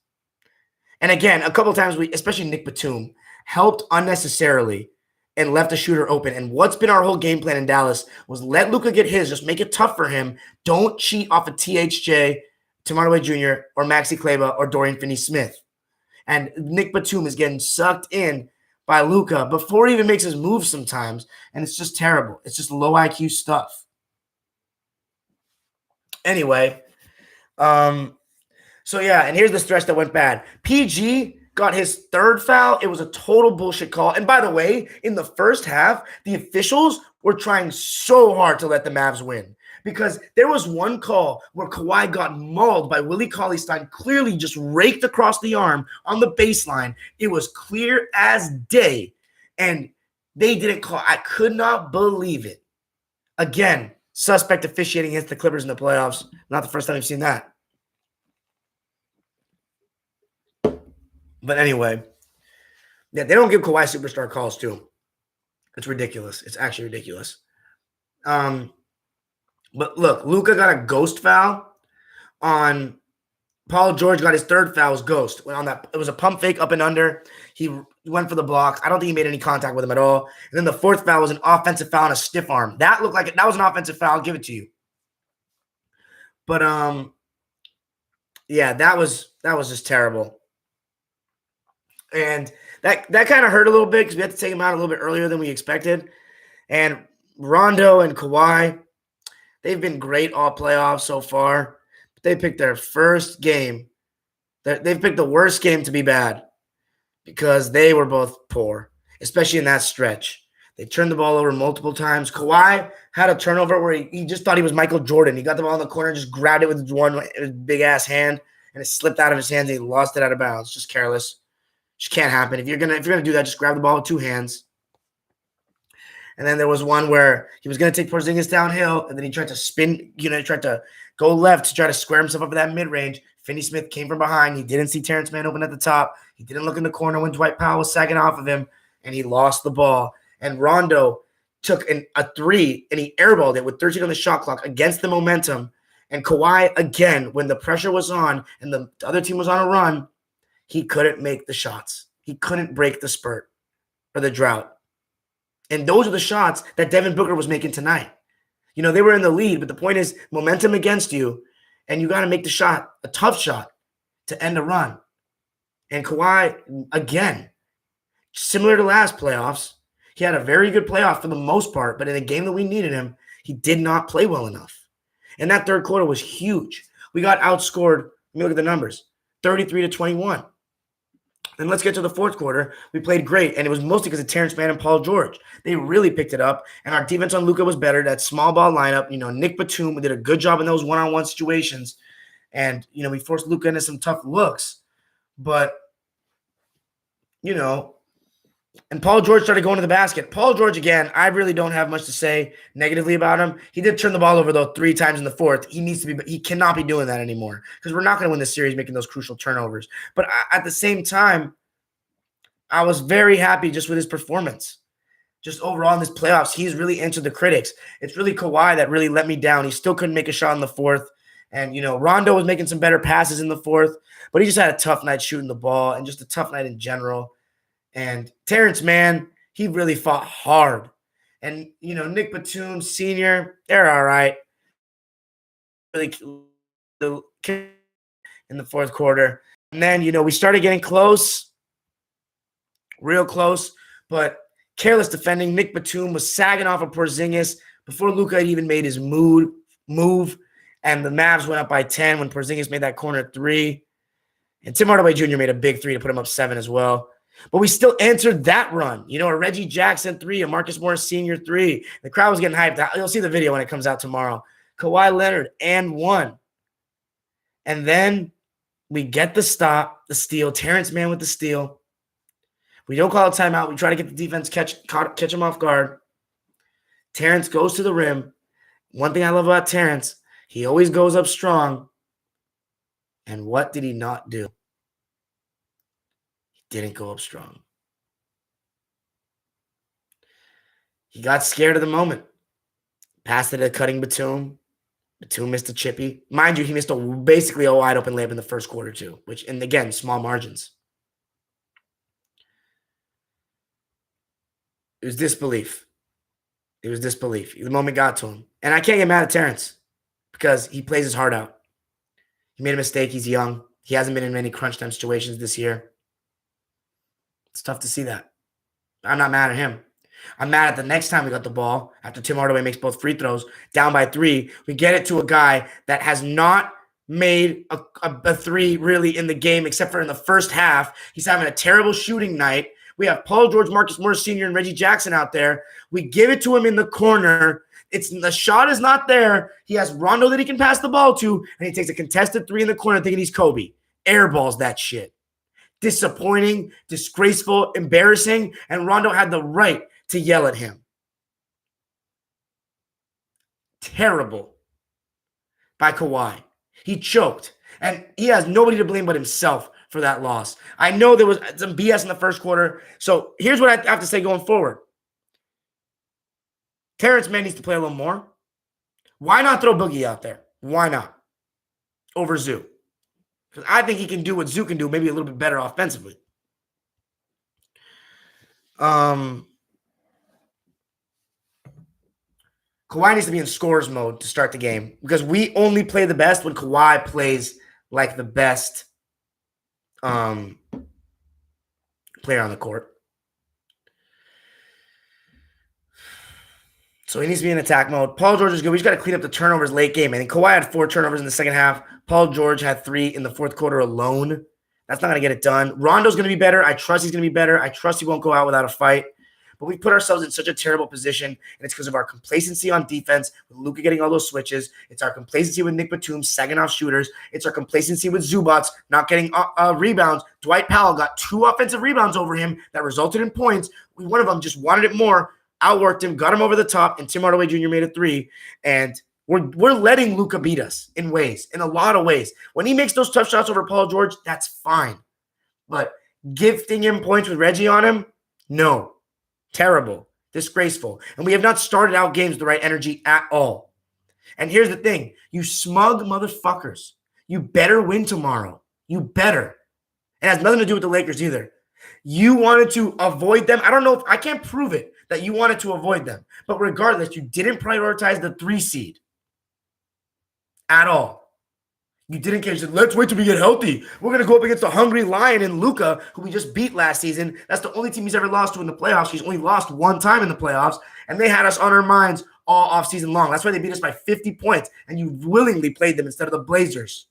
And again, a couple of times, especially Nick Batum, helped unnecessarily and left the shooter open. And what's been our whole game plan in Dallas was let Luka get his. Just make it tough for him. Don't cheat off of THJ, Tim Hardaway Jr., or Maxi Kleber, or Dorian Finney-Smith. And Nick Batum is getting sucked in by Luka before he even makes his move sometimes. And it's just terrible. It's just low IQ stuff. Anyway, so yeah, and here's the stretch that went bad. PG got his 3rd foul. It was a total bullshit call. And by the way, in the first half, the officials were trying so hard to let the Mavs win. Because there was one call where Kawhi got mauled by Willie Cauley-Stein, clearly just raked across the arm on the baseline. It was clear as day. And they didn't call. I could not believe it. Again, suspect officiating against the Clippers in the playoffs. Not the first time we've seen that. But anyway, yeah, they don't give Kawhi superstar calls too. It's ridiculous. It's actually ridiculous. But look, Luka got a ghost foul on Paul George. Got his 3rd foul was ghost. Went on that. It was a pump fake up and under. He went for the blocks. I don't think he made any contact with him at all. And then the 4th foul was an offensive foul and a stiff arm. That looked like it. That was an offensive foul. I'll give it to you. But yeah, that was just terrible. And that kind of hurt a little bit because we had to take him out a little bit earlier than we expected. And Rondo and Kawhi, they've been great all playoffs so far. But they picked their first game. They've picked the worst game to be bad because they were both poor, especially in that stretch. They turned the ball over multiple times. Kawhi had a turnover where he just thought he was Michael Jordan. He got the ball in the corner and just grabbed it with his big-ass hand, and it slipped out of his hands and he lost it out of bounds. Just careless. Just can't happen. If you're gonna do that, just grab the ball with 2 hands. And then there was one where he was gonna take Porzingis downhill, and then he tried to spin. He tried to go left to try to square himself up for that mid range. Finney-Smith came from behind. He didn't see Terrence Mann open at the top. He didn't look in the corner when Dwight Powell was sagging off of him, and he lost the ball. And Rondo took a 3, and he airballed it with 13 on the shot clock against the momentum. And Kawhi, again, when the pressure was on and the other team was on a run, he couldn't make the shots. He couldn't break the spurt or the drought. And those are the shots that Devin Booker was making tonight. They were in the lead, but the point is momentum against you, and you got to make the shot, a tough shot, to end a run. And Kawhi, again, similar to last playoffs, he had a very good playoff for the most part, but in a game that we needed him, he did not play well enough. And that 3rd quarter was huge. We got outscored, let me look at the numbers, 33-21. Then let's get to the 4th quarter. We played great, and it was mostly because of Terrence Mann and Paul George. They really picked it up, and our defense on Luka was better. That small ball lineup, Nick Batum, we did a good job in those one-on-one situations, and, we forced Luka into some tough looks. But, and Paul George started going to the basket. Paul George, again, I really don't have much to say negatively about him. He did turn the ball over, though, 3 times in the 4th. He cannot be doing that anymore because we're not going to win this series making those crucial turnovers. But at the same time, I was very happy just with his performance. Just overall in this playoffs, he's really answered the critics. It's really Kawhi that really let me down. He still couldn't make a shot in the 4th. And, Rondo was making some better passes in the 4th, but he just had a tough night shooting the ball and just a tough night in general. And Terrence Mann, he really fought hard. And, Nick Batum Sr., they're all right. Really in the 4th quarter. And then, we started getting close, real close, but careless defending. Nick Batum was sagging off of Porzingis before Luka had even made his move. And the Mavs went up by 10 when Porzingis made that corner 3. And Tim Hardaway Jr. made a big 3 to put him up 7 as well. But we still answered that run. A Reggie Jackson 3, a Marcus Morris Sr. 3. The crowd was getting hyped. You'll see the video when it comes out tomorrow. Kawhi Leonard and 1. And then we get the stop, the steal. Terrence Mann with the steal. We don't call a timeout. We try to get the defense, catch him off guard. Terrence goes to the rim. One thing I love about Terrence, he always goes up strong. And what did he not do? Didn't go up strong. He got scared of the moment. Passed it to Cutting Batum. Batum missed a chippy. Mind you, he missed basically a wide open layup in the first quarter too, which, and again, small margins. It was disbelief. It was disbelief. The moment got to him. And I can't get mad at Terrence because he plays his heart out. He made a mistake. He's young. He hasn't been in many crunch time situations this year. It's tough to see that. I'm not mad at him. I'm mad at the next time we got the ball after Tim Hardaway makes both free throws, down by 3. We get it to a guy that has not made a 3 really in the game except for in the first half. He's having a terrible shooting night. We have Paul George, Marcus Morris Sr., and Reggie Jackson out there. We give it to him in the corner. The shot is not there. He has Rondo that he can pass the ball to, and he takes a contested 3 in the corner thinking he's Kobe. Airballs that shit. Disappointing, disgraceful, embarrassing, and Rondo had the right to yell at him. Terrible by Kawhi. He choked, and he has nobody to blame but himself for that loss. I know there was some BS in the first quarter, so here's what I have to say going forward. Terrence Mann needs to play a little more. Why not throw Boogie out there? Why not? Over Zoo. Because I think he can do what Zoo can do, maybe a little bit better offensively. Kawhi needs to be in scorer's mode to start the game because we only play the best when Kawhi plays like the best player on the court. So he needs to be in attack mode. Paul George is good. We just got to clean up the turnovers late game. I think Kawhi had 4 turnovers in the second half. Paul George had 3 in the fourth quarter alone. That's not going to get it done. Rondo's going to be better. I trust he's going to be better. I trust he won't go out without a fight. But we put ourselves in such a terrible position, and it's because of our complacency on defense, with Luka getting all those switches. It's our complacency with Nick Batum sagging off shooters. It's our complacency with Zubats not getting rebounds. Dwight Powell got 2 offensive rebounds over him that resulted in points. One of them just wanted it more, outworked him, got him over the top, and Tim Hardaway Jr. made a 3. And we're letting Luka beat us in a lot of ways. When he makes those tough shots over Paul George, that's fine. But gifting him points with Reggie on him, no. Terrible, disgraceful. And we have not started out games with the right energy at all. And here's the thing. You smug motherfuckers. You better win tomorrow. You better. It has nothing to do with the Lakers either. You wanted to avoid them. I don't know if I can't prove it that you wanted to avoid them. But regardless, you didn't prioritize the 3 seed at all. You didn't care. You said, let's wait till we get healthy. We're going to go up against the hungry Lion in Luka, who we just beat last season. That's the only team he's ever lost to in the playoffs. He's only lost 1 time in the playoffs, and they had us on our minds all offseason long. That's why they beat us by 50 points, and you willingly played them instead of the Blazers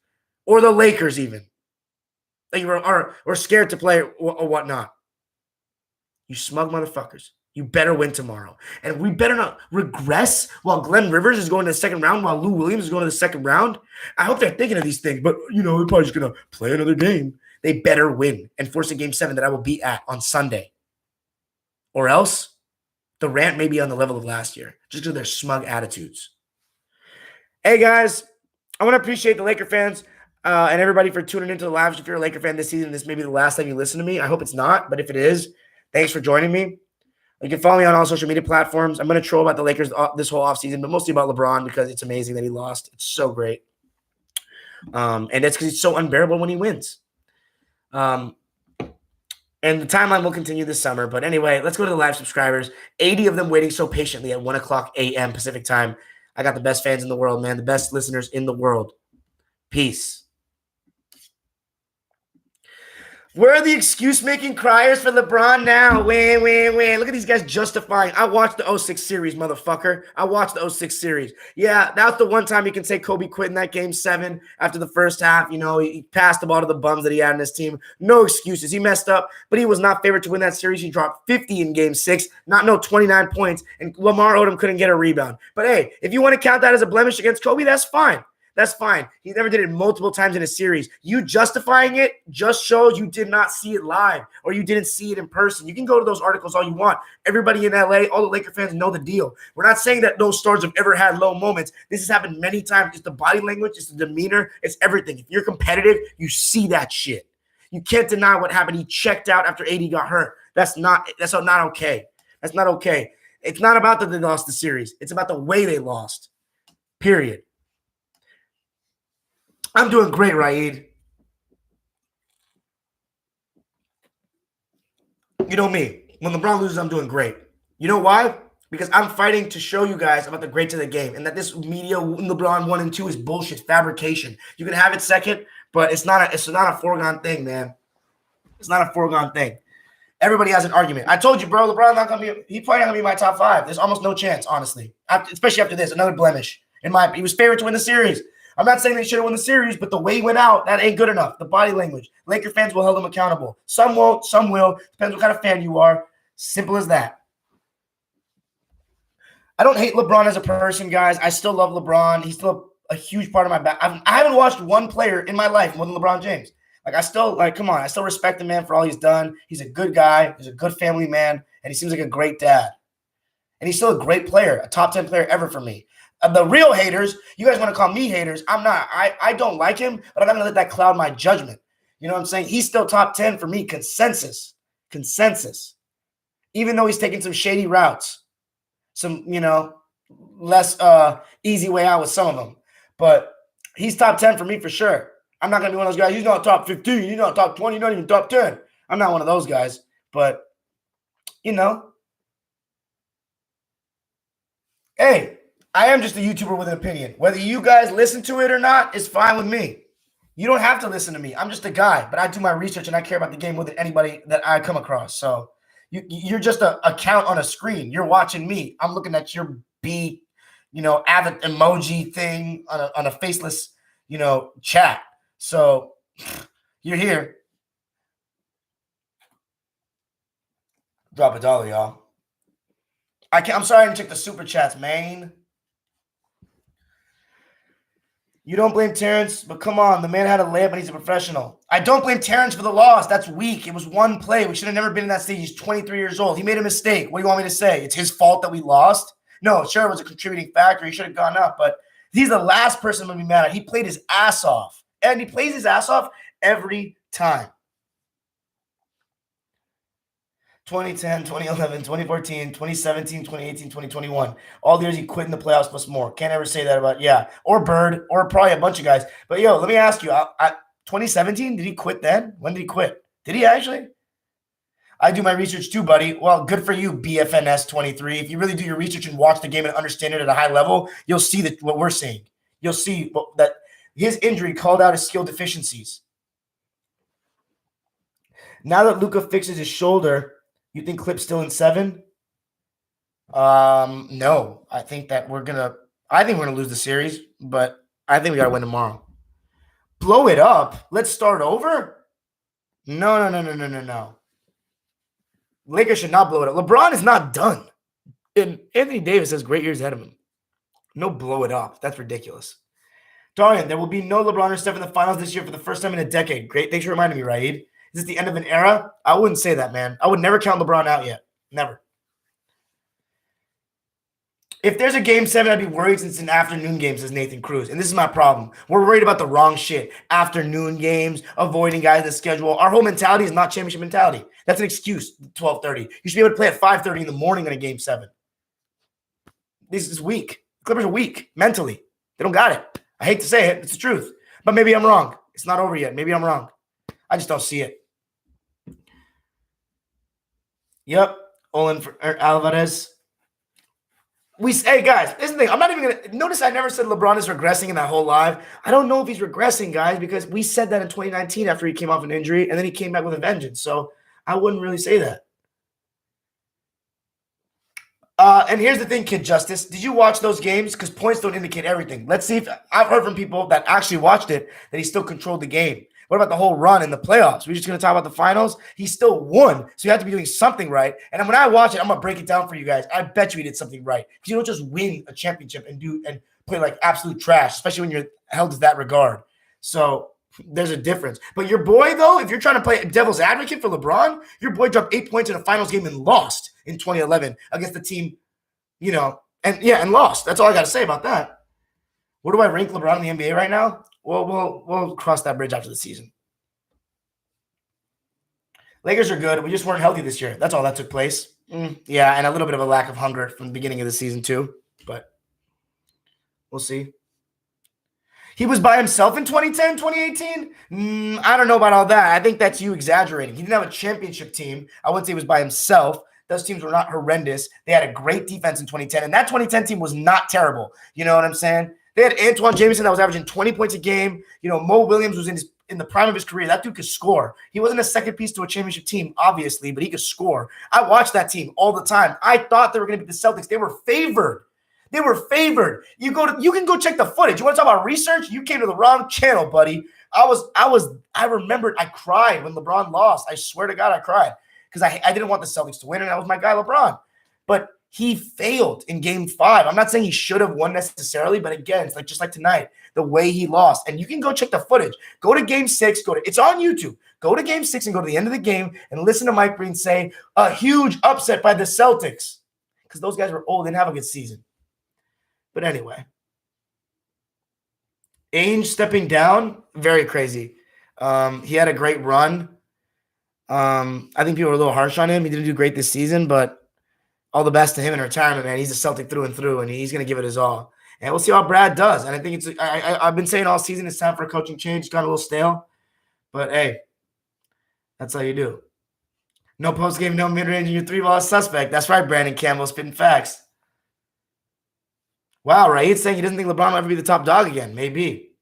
or the Lakers even. That you were scared to play or whatnot. You smug motherfuckers. You better win tomorrow. And we better not regress while Glenn Rivers is going to the second round, while Lou Williams is going to the second round. I hope they're thinking of these things, but, they're probably just going to play another game. They better win and force a game 7 that I will be at on Sunday. Or else the rant may be on the level of last year, just because of their smug attitudes. Hey, guys, I want to appreciate the Laker fans and everybody for tuning into the live. If you're a Laker fan this season, this may be the last time you listen to me. I hope it's not, but if it is, thanks for joining me. You can follow me on all social media platforms. I'm going to troll about the Lakers this whole offseason, but mostly about LeBron because it's amazing that he lost. It's so great. And it's because he's so unbearable when he wins. And the timeline will continue this summer. But anyway, let's go to the live subscribers. 80 of them waiting so patiently at 1 o'clock a.m. Pacific time. I got the best fans in the world, man. The best listeners in the world. Peace. Where are the excuse-making criers for LeBron now? Win. Look at these guys justifying. I watched the 06 series, motherfucker. I watched the 06 series. Yeah, that was the one time you can say Kobe quit in that game 7 after the first half. He passed the ball to the bums that he had in his team. No excuses. He messed up, but he was not favored to win that series. He dropped 50 in game 6, 29 points, and Lamar Odom couldn't get a rebound. But hey, if you want to count that as a blemish against Kobe, that's fine. That's fine. He never did it multiple times in a series. You justifying it just shows you did not see it live or you didn't see it in person. You can go to those articles all you want. Everybody in LA, all the Laker fans know the deal. We're not saying that those stars have ever had low moments. This has happened many times. It's the body language. It's the demeanor. It's everything. If you're competitive, you see that shit. You can't deny what happened. He checked out after AD got hurt. That's not okay. That's not okay. It's not about that they lost the series. It's about the way they lost. Period. I'm doing great, Raid. You know me. When LeBron loses, I'm doing great. You know why? Because I'm fighting to show you guys about the greats of the game and that this media LeBron 1 and 2 is bullshit, fabrication. You can have it second, but it's not a foregone thing, man. It's not a foregone thing. Everybody has an argument. I told you, bro, LeBron's not gonna be. He's probably not gonna be my top 5. There's almost no chance, honestly. Especially after this, another blemish. He was favored to win the series. I'm not saying they should have won the series, but the way he went out, that ain't good enough. The body language. Laker fans will hold him accountable. Some won't, some will. Depends what kind of fan you are. Simple as that. I don't hate LeBron as a person, guys. I still love LeBron. He's still a huge part of my back. I haven't watched one player in my life more than LeBron James. Come on. I still respect the man for all he's done. He's a good guy. He's a good family man, and he seems like a great dad. And he's still a great player, a top 10 player ever for me. The real haters, you guys want to call me haters. I'm not. I don't like him, but I'm not going to let that cloud my judgment. You know what I'm saying? He's still top 10 for me, consensus. Even though he's taking some shady routes, some, less easy way out with some of them. But he's top 10 for me for sure. I'm not going to be one of those guys. He's not top 15. He's not top 20. Not even top 10. I'm not one of those guys. But, hey, I am just a YouTuber with an opinion. Whether you guys listen to it or not is fine with me. You don't have to listen to me. I'm just a guy, but I do my research and I care about the game more than anybody that I come across. So you're just a count on a screen. You're watching me. I'm looking at your avid emoji thing on a faceless, chat. So you're here. Drop $1, y'all. I'm sorry I didn't check the super chats, man. You don't blame Terrence, but come on. The man had a layup and he's a professional. I don't blame Terrence for the loss. That's weak. It was one play. We should have never been in that stage. He's 23 years old. He made a mistake. What do you want me to say? It's his fault that we lost? No, sure, it was a contributing factor. He should have gone up, but he's the last person I'm going to be mad at. He played his ass off, and he plays his ass off every time. 2010, 2011, 2014, 2017, 2018, 2021. All the years he quit in the playoffs plus more. Can't ever say that about, or Bird, or probably a bunch of guys. But, let me ask you, 2017, did he quit then? When did he quit? Did he actually? I do my research too, buddy. Well, good for you, BFNS23. If you really do your research and watch the game and understand it at a high level, you'll see what we're seeing. You'll see that his injury called out his skill deficiencies. Now that Luka fixes his shoulder, you think Clip's still in 7? No. I think we're gonna lose the series, but I think we gotta win tomorrow. Blow it up. Let's start over? No. Lakers should not blow it up. LeBron is not done. And Anthony Davis has great years ahead of him. No blow it up. That's ridiculous. Darian, there will be no LeBron or Steph in the finals this year for the first time in a decade. Great. Thanks for reminding me, Raid. Is this the end of an era? I wouldn't say that, man. I would never count LeBron out yet. Never. If there's a game 7, I'd be worried since it's an afternoon game, says Nathan Cruz. And this is my problem. We're worried about the wrong shit. Afternoon games, avoiding guys in the schedule. Our whole mentality is not championship mentality. That's an excuse, 12:30. You should be able to play at 5:30 in the morning on a game 7. This is weak. Clippers are weak mentally. They don't got it. I hate to say it. It's the truth. But maybe I'm wrong. It's not over yet. Maybe I'm wrong. I just don't see it. Yep. Olin Alvarez. Hey, guys, this is the thing. I'm not even going to – notice I never said LeBron is regressing in that whole live. I don't know if he's regressing, guys, because we said that in 2019 after he came off an injury, and then he came back with a vengeance. So I wouldn't really say that. And here's the thing, Kid Justice. Did you watch those games? Because points don't indicate everything. Let's see if – I've heard from people that actually watched it that he still controlled the game. What about the whole run in the playoffs? We're just going to talk about the finals? He still won, so you have to be doing something right. And when I watch it, I'm going to break it down for you guys. I bet you he did something right. Because you don't just win a championship and play like absolute trash, especially when you're held to that regard. So there's a difference. But your boy, though, if you're trying to play devil's advocate for LeBron, your boy dropped 8 points in a finals game and lost in 2011 against the team, and lost. That's all I got to say about that. Where do I rank LeBron in the NBA right now? Well, we'll cross that bridge after the season. Lakers are good. We just weren't healthy this year. That's all that took place. Yeah, and a little bit of a lack of hunger from the beginning of the season too, but we'll see. He was by himself in 2010, 2018? I don't know about all that. I think that's you exaggerating. He didn't have a championship team. I wouldn't say he was by himself. Those teams were not horrendous. They had a great defense in 2010, and that 2010 team was not terrible. You know what I'm saying? They had Antoine Jameson that was averaging 20 points a game. Mo Williams was in the prime of his career. That dude could score. He wasn't a second piece to a championship team, obviously, but he could score. I watched that team all the time. I thought they were going to beat the Celtics. They were favored. They were favored. You can go check the footage. You want to talk about research? You came to the wrong channel, buddy. I remembered I cried when LeBron lost. I swear to God, I cried because I didn't want the Celtics to win, and that was my guy LeBron. But he failed in game 5. I'm not saying he should have won necessarily, but again, it's just like tonight, the way he lost. And you can go check the footage. Go to game 6. It's on YouTube. Go to game 6 and go to the end of the game and listen to Mike Breen say a huge upset by the Celtics because those guys were old and didn't have a good season. But anyway, Ainge stepping down, very crazy. He had a great run. I think people were a little harsh on him. He didn't do great this season, but all the best to him in retirement, man. He's a Celtic through and through, and he's going to give it his all. And we'll see how Brad does. And I think I've been saying all season it's time for a coaching change. It's got a little stale. But, hey, that's how you do. No postgame, no mid-range, and your 3-ball suspect. That's right, Brandon Campbell, spitting facts. Wow, right? He's saying he doesn't think LeBron will ever be the top dog again. Maybe.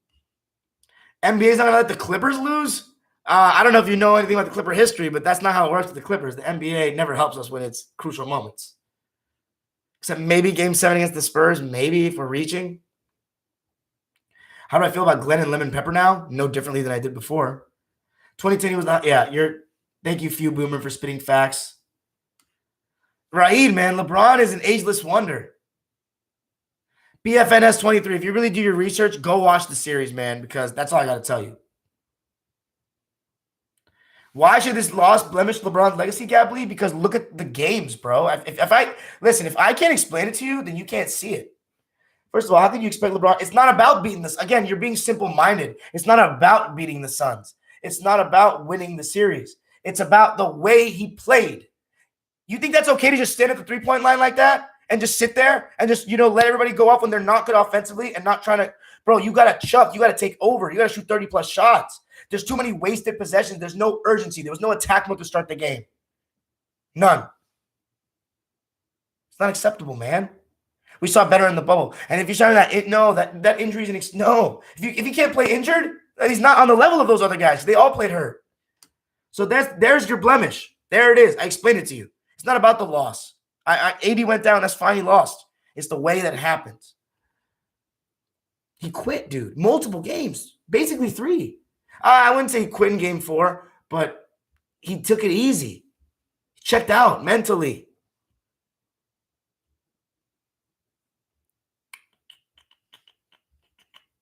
NBA's not going to let the Clippers lose? I don't know if you know anything about the Clipper history, but that's not how it works with the Clippers. The NBA never helps us when it's crucial moments. Except maybe Game 7 against the Spurs, maybe if we're reaching. How do I feel about Glenn and Lemon Pepper now? No differently than I did before. 2010 he was not. Yeah, thank you, Few Boomer, for spitting facts. Raid, man, LeBron is an ageless wonder. BFNS 23. If you really do your research, go watch the series, man, because that's all I got to tell you. Why should this loss blemish LeBron's legacy gap lead? Because look at the games, bro. If I can't explain it to you, then you can't see it. First of all, how can you expect LeBron? It's not about beating this. Again, you're being simple-minded. It's not about beating the Suns. It's not about winning the series. It's about the way he played. You think that's okay to just stand at the three-point line like that and just sit there and just, let everybody go off when they're not good offensively and not trying to – bro, you got to chuck. You got to take over. You got to shoot 30-plus shots. There's too many wasted possessions. There's no urgency. There was no attack mode to start the game. None. It's not acceptable, man. We saw better in the bubble. And if you're showing that injury is no. If he can't play injured, he's not on the level of those other guys. They all played hurt. So there's your blemish. There it is. I explained it to you. It's not about the loss. AD went down. That's fine. He lost. It's the way that it happens. He quit, dude. Multiple games. Basically 3. I wouldn't say he quit in game 4, but he took it easy. He checked out mentally.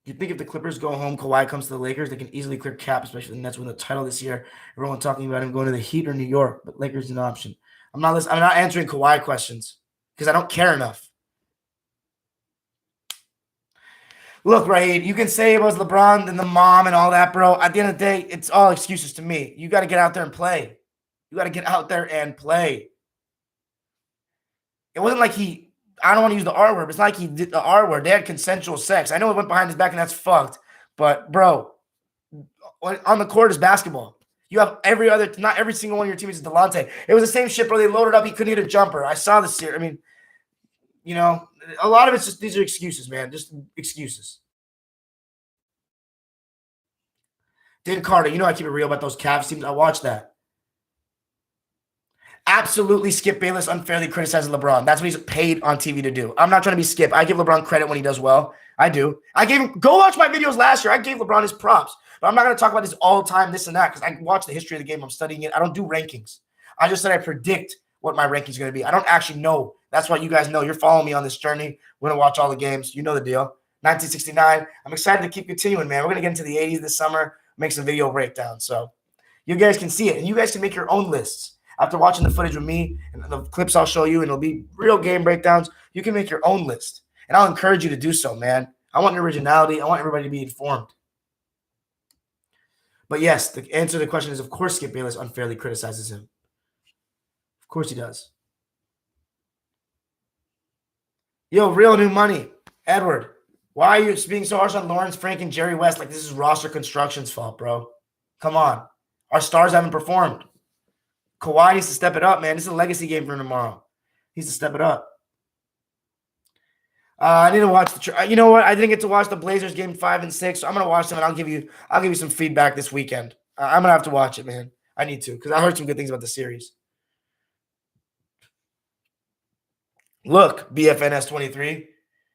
You think if the Clippers go home, Kawhi comes to the Lakers, they can easily clear cap, especially the Nets win the title this year. Everyone talking about him going to the Heat or New York, but Lakers is an option. I'm not answering Kawhi questions because I don't care enough. Look, Raid, you can say it was LeBron and the mom and all that, bro. At the end of the day, it's all excuses to me. You got to get out there and play. You got to get out there and play. It wasn't like I don't want to use the R word, but it's not like he did the R word. They had consensual sex. I know it went behind his back and that's fucked. But, bro, on the court is basketball. You have not every single one of your teammates is Delonte. It was the same shit, bro. They loaded up. He couldn't hit a jumper. I saw this here. I mean, a lot of it's just these are excuses, man. Just excuses. Dan Carter, I keep it real about those Cavs teams. I watched that. Absolutely, Skip Bayless unfairly criticizes LeBron. That's what he's paid on TV to do. I'm not trying to be Skip. I give LeBron credit when he does well. I do. Go watch my videos last year. I gave LeBron his props. But I'm not going to talk about this all the time, this and that, because I watch the history of the game. I'm studying it. I don't do rankings. I just said I predict what my rankings are going to be. I don't actually know. That's why you guys know. You're following me on this journey. We're going to watch all the games. You know the deal. 1969. I'm excited to keep continuing, man. We're going to get into the 80s this summer, make some video breakdowns. So you guys can see it, and you guys can make your own lists. After watching the footage with me and the clips I'll show you, and it'll be real game breakdowns, you can make your own list. And I'll encourage you to do so, man. I want originality. I want everybody to be informed. But yes, the answer to the question is, of course, Skip Bayless unfairly criticizes him. Of course he does. Yo, real new money. Edward, why are you being so harsh on Lawrence, Frank, and Jerry West? Like this is roster construction's fault, bro. Come on. Our stars haven't performed. Kawhi needs to step it up, man. This is a legacy game for him tomorrow. He needs to step it up. I need to watch the. You know what? I didn't get to watch the Blazers game 5 and 6. So I'm gonna watch them, and I'll give you some feedback this weekend. I'm gonna have to watch it, man. I need to because I heard some good things about the series. Look, BFNS 23.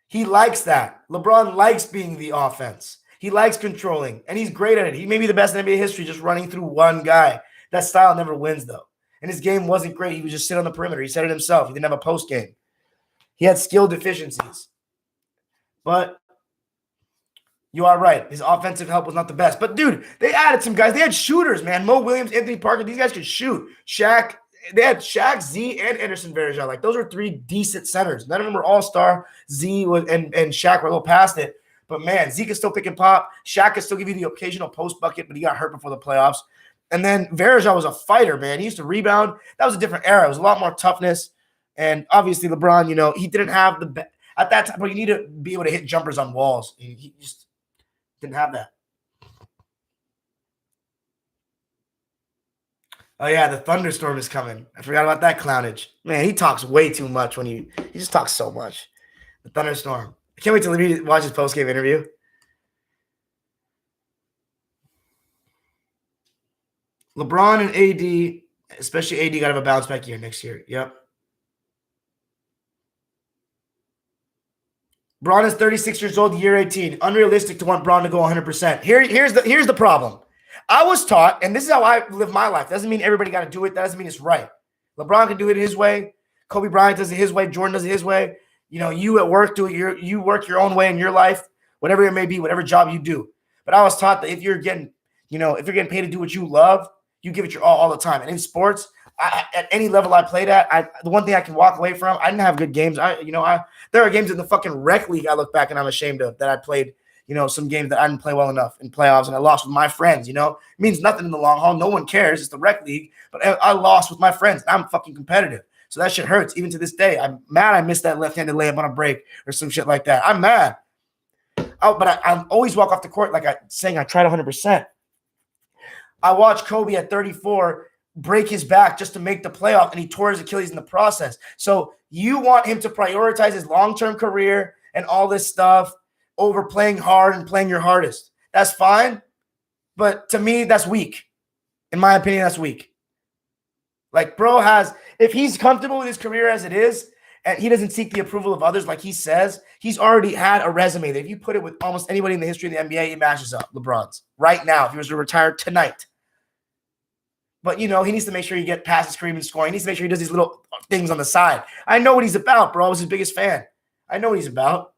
He likes that. LeBron likes being the offense. He likes controlling, and he's great at it. He may be the best in NBA history just running through one guy. That style never wins, though. And his game wasn't great. He would just sit on the perimeter. He said it himself. He didn't have a post game. He had skill deficiencies. But you are right. His offensive help was not the best. But, dude, they added some guys. They had shooters, man. Mo Williams, Anthony Parker. These guys could shoot. Shaq. They had Shaq, Z, and Anderson Varejao. Like, those are three decent centers. None of them were all-star. Z was, and Shaq were a little past it. But, man, Z can still pick and pop. Shaq can still give you the occasional post bucket, but he got hurt before the playoffs. And then Varejao was a fighter, man. He used to rebound. That was a different era. It was a lot more toughness. And obviously, LeBron, you know, he didn't have the – at that time, but you need to be able to hit jumpers on walls. He just didn't have that. Oh, yeah, the thunderstorm is coming. I forgot about that clownage. Man, he talks way too much when he just talks so much. The thunderstorm. I can't wait to watch his post-game interview. LeBron and AD, especially AD, got to have a bounce back year next year. Yep. Bron is 36 years old, year 18. Unrealistic to want Bron to go 100%. Here's the problem. I was taught, and this is how I live my life. Doesn't mean everybody got to do it. That doesn't mean it's right. LeBron can do it his way. Kobe Bryant does it his way. Jordan does it his way. You know, you at work do it. You work your own way in your life, whatever it may be, whatever job you do. But I was taught that if you're getting paid to do what you love, you give it your all the time. And in sports, at any level I played at, the one thing I can walk away from, I didn't have good games. There are games in the fucking rec league I look back and I'm ashamed of that I played, some games that I didn't play well enough in playoffs and I lost with my friends, It means nothing in the long haul. No one cares. It's the rec league. But I lost with my friends. I'm fucking competitive. So that shit hurts even to this day. I'm mad I missed that left-handed layup on a break or some shit like that. I'm mad. But I always walk off the court saying I tried 100%. I watched Kobe at 34 break his back just to make the playoff, and he tore his Achilles in the process. So you want him to prioritize his long-term career and all this stuff over playing hard and playing your hardest. That's fine, but to me, that's weak. In my opinion, that's weak. Like, bro if he's comfortable with his career as it is, and he doesn't seek the approval of others like he says, he's already had a resume that if you put it with almost anybody in the history of the NBA, it matches up LeBron's right now if he was to retire tonight. But, he needs to make sure he get past his career and scoring. He needs to make sure he does these little things on the side. I know what he's about, bro. I was his biggest fan. I know what he's about.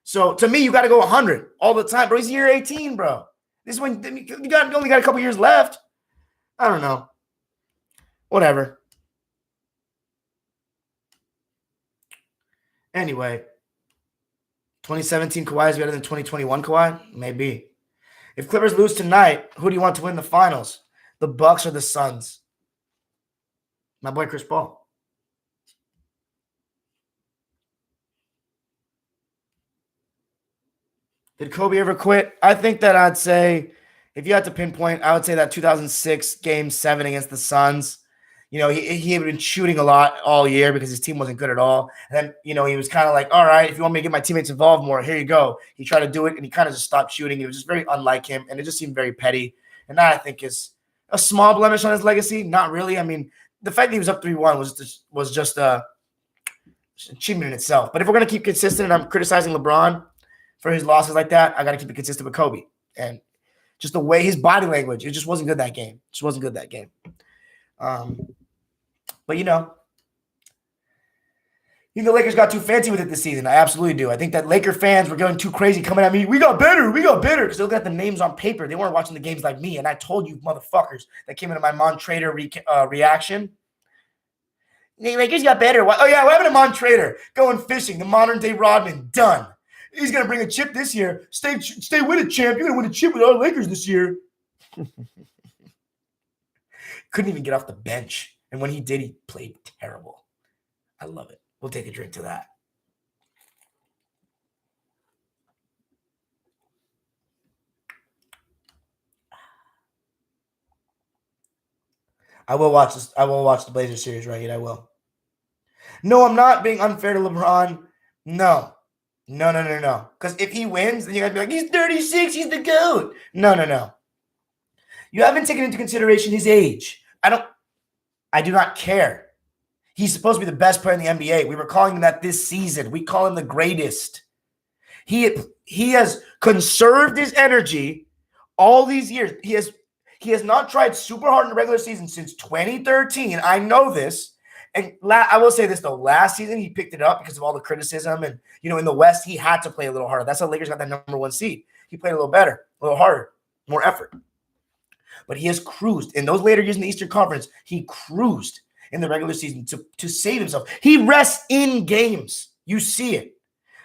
So, to me, you got to go 100 all the time, bro. He's year 18, bro. This is when you only got a couple years left. I don't know. Whatever. Anyway, 2017 Kawhi is better than 2021 Kawhi? Maybe. If Clippers lose tonight, who do you want to win the finals? The Bucks or the Suns? My boy Chris Paul. Did Kobe ever quit? I think that I'd say, if you had to pinpoint, I would say that 2006 Game 7 against the Suns. He had been shooting a lot all year because his team wasn't good at all. And then, he was kind of like, all right, if you want me to get my teammates involved more, here you go. He tried to do it, and he kind of just stopped shooting. It was just very unlike him, and it just seemed very petty. And that, I think, is a small blemish on his legacy. Not really. I mean, the fact that he was up 3-1 was just an achievement in itself. But if we're going to keep consistent, and I'm criticizing LeBron for his losses like that, I got to keep it consistent with Kobe. And just the way his body language, it just wasn't good that game. But, the Lakers got too fancy with it this season. I absolutely do. I think that Laker fans were going too crazy coming at me. We got better, because they looked at the names on paper. They weren't watching the games like me. And I told you motherfuckers that came into my Montrader reaction. The Lakers got better. Oh, yeah, what happened to Montrader? Going fishing, the modern-day Rodman, done. He's going to bring a chip this year. Stay with it, champ. You're going to win a chip with our Lakers this year. Couldn't even get off the bench. And when he did, he played terrible. I love it. We'll take a drink to that. I will watch this. I will watch the Blazers series, right? I will. No, I'm not being unfair to LeBron. No. No. Because if he wins, then you're going to be like, he's 36, he's the GOAT. No. You haven't taken into consideration his age. I do not care. He's supposed to be the best player in the NBA. We were calling him that this season. We call him the greatest. He has conserved his energy all these years. He has not tried super hard in the regular season since 2013. I know this. And I will say this, though. Last season, he picked it up because of all the criticism. And, in the West, he had to play a little harder. That's how Lakers got that number 1 seed. He played a little better, a little harder, more effort. But he has cruised. In those later years in the Eastern Conference, he cruised in the regular season to save himself. He rests in games. You see it.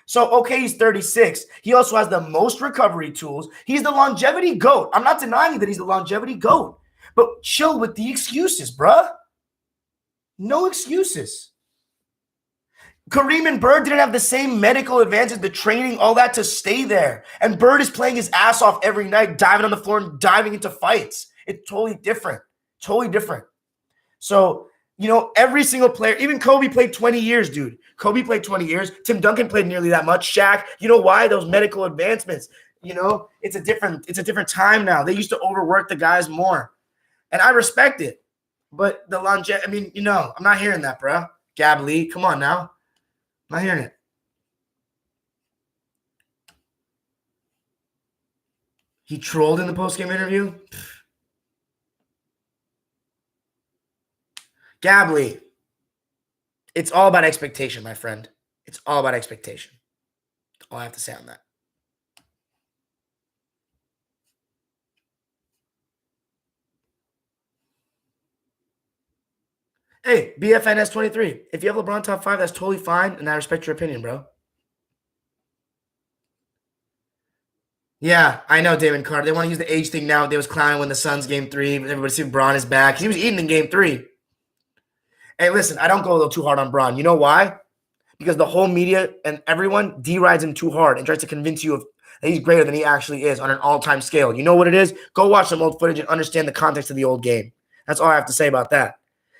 So, okay, he's 36. He also has the most recovery tools. He's the longevity GOAT. I'm not denying that he's the longevity GOAT. But chill with the excuses, bruh. No excuses. Kareem and Bird didn't have the same medical advances, the training, all that to stay there. And Bird is playing his ass off every night, diving on the floor and diving into fights. It's totally different. Totally different. So, every single player, even Kobe played 20 years, dude. Kobe played 20 years. Tim Duncan played nearly that much. Shaq, you know why? Those medical advancements. It's a different time now. They used to overwork the guys more. And I respect it. But the longevity, I'm not hearing that, bro. Gab Lee, come on now. I'm not hearing it. He trolled in the postgame interview? Gab Lee, it's all about expectation, my friend. It's all about expectation. That's all I have to say on that. Hey, BFNS23, if you have LeBron top 5, that's totally fine, and I respect your opinion, bro. Yeah, I know, Damon Carter. They want to use the age thing now. They was clowning when the Suns game 3. Everybody see Bron is back. He was eating in game 3. Hey, listen, I don't go a little too hard on Bron. You know why? Because the whole media and everyone derides him too hard and tries to convince you that he's greater than he actually is on an all-time scale. You know what it is? Go watch some old footage and understand the context of the old game. That's all I have to say about that.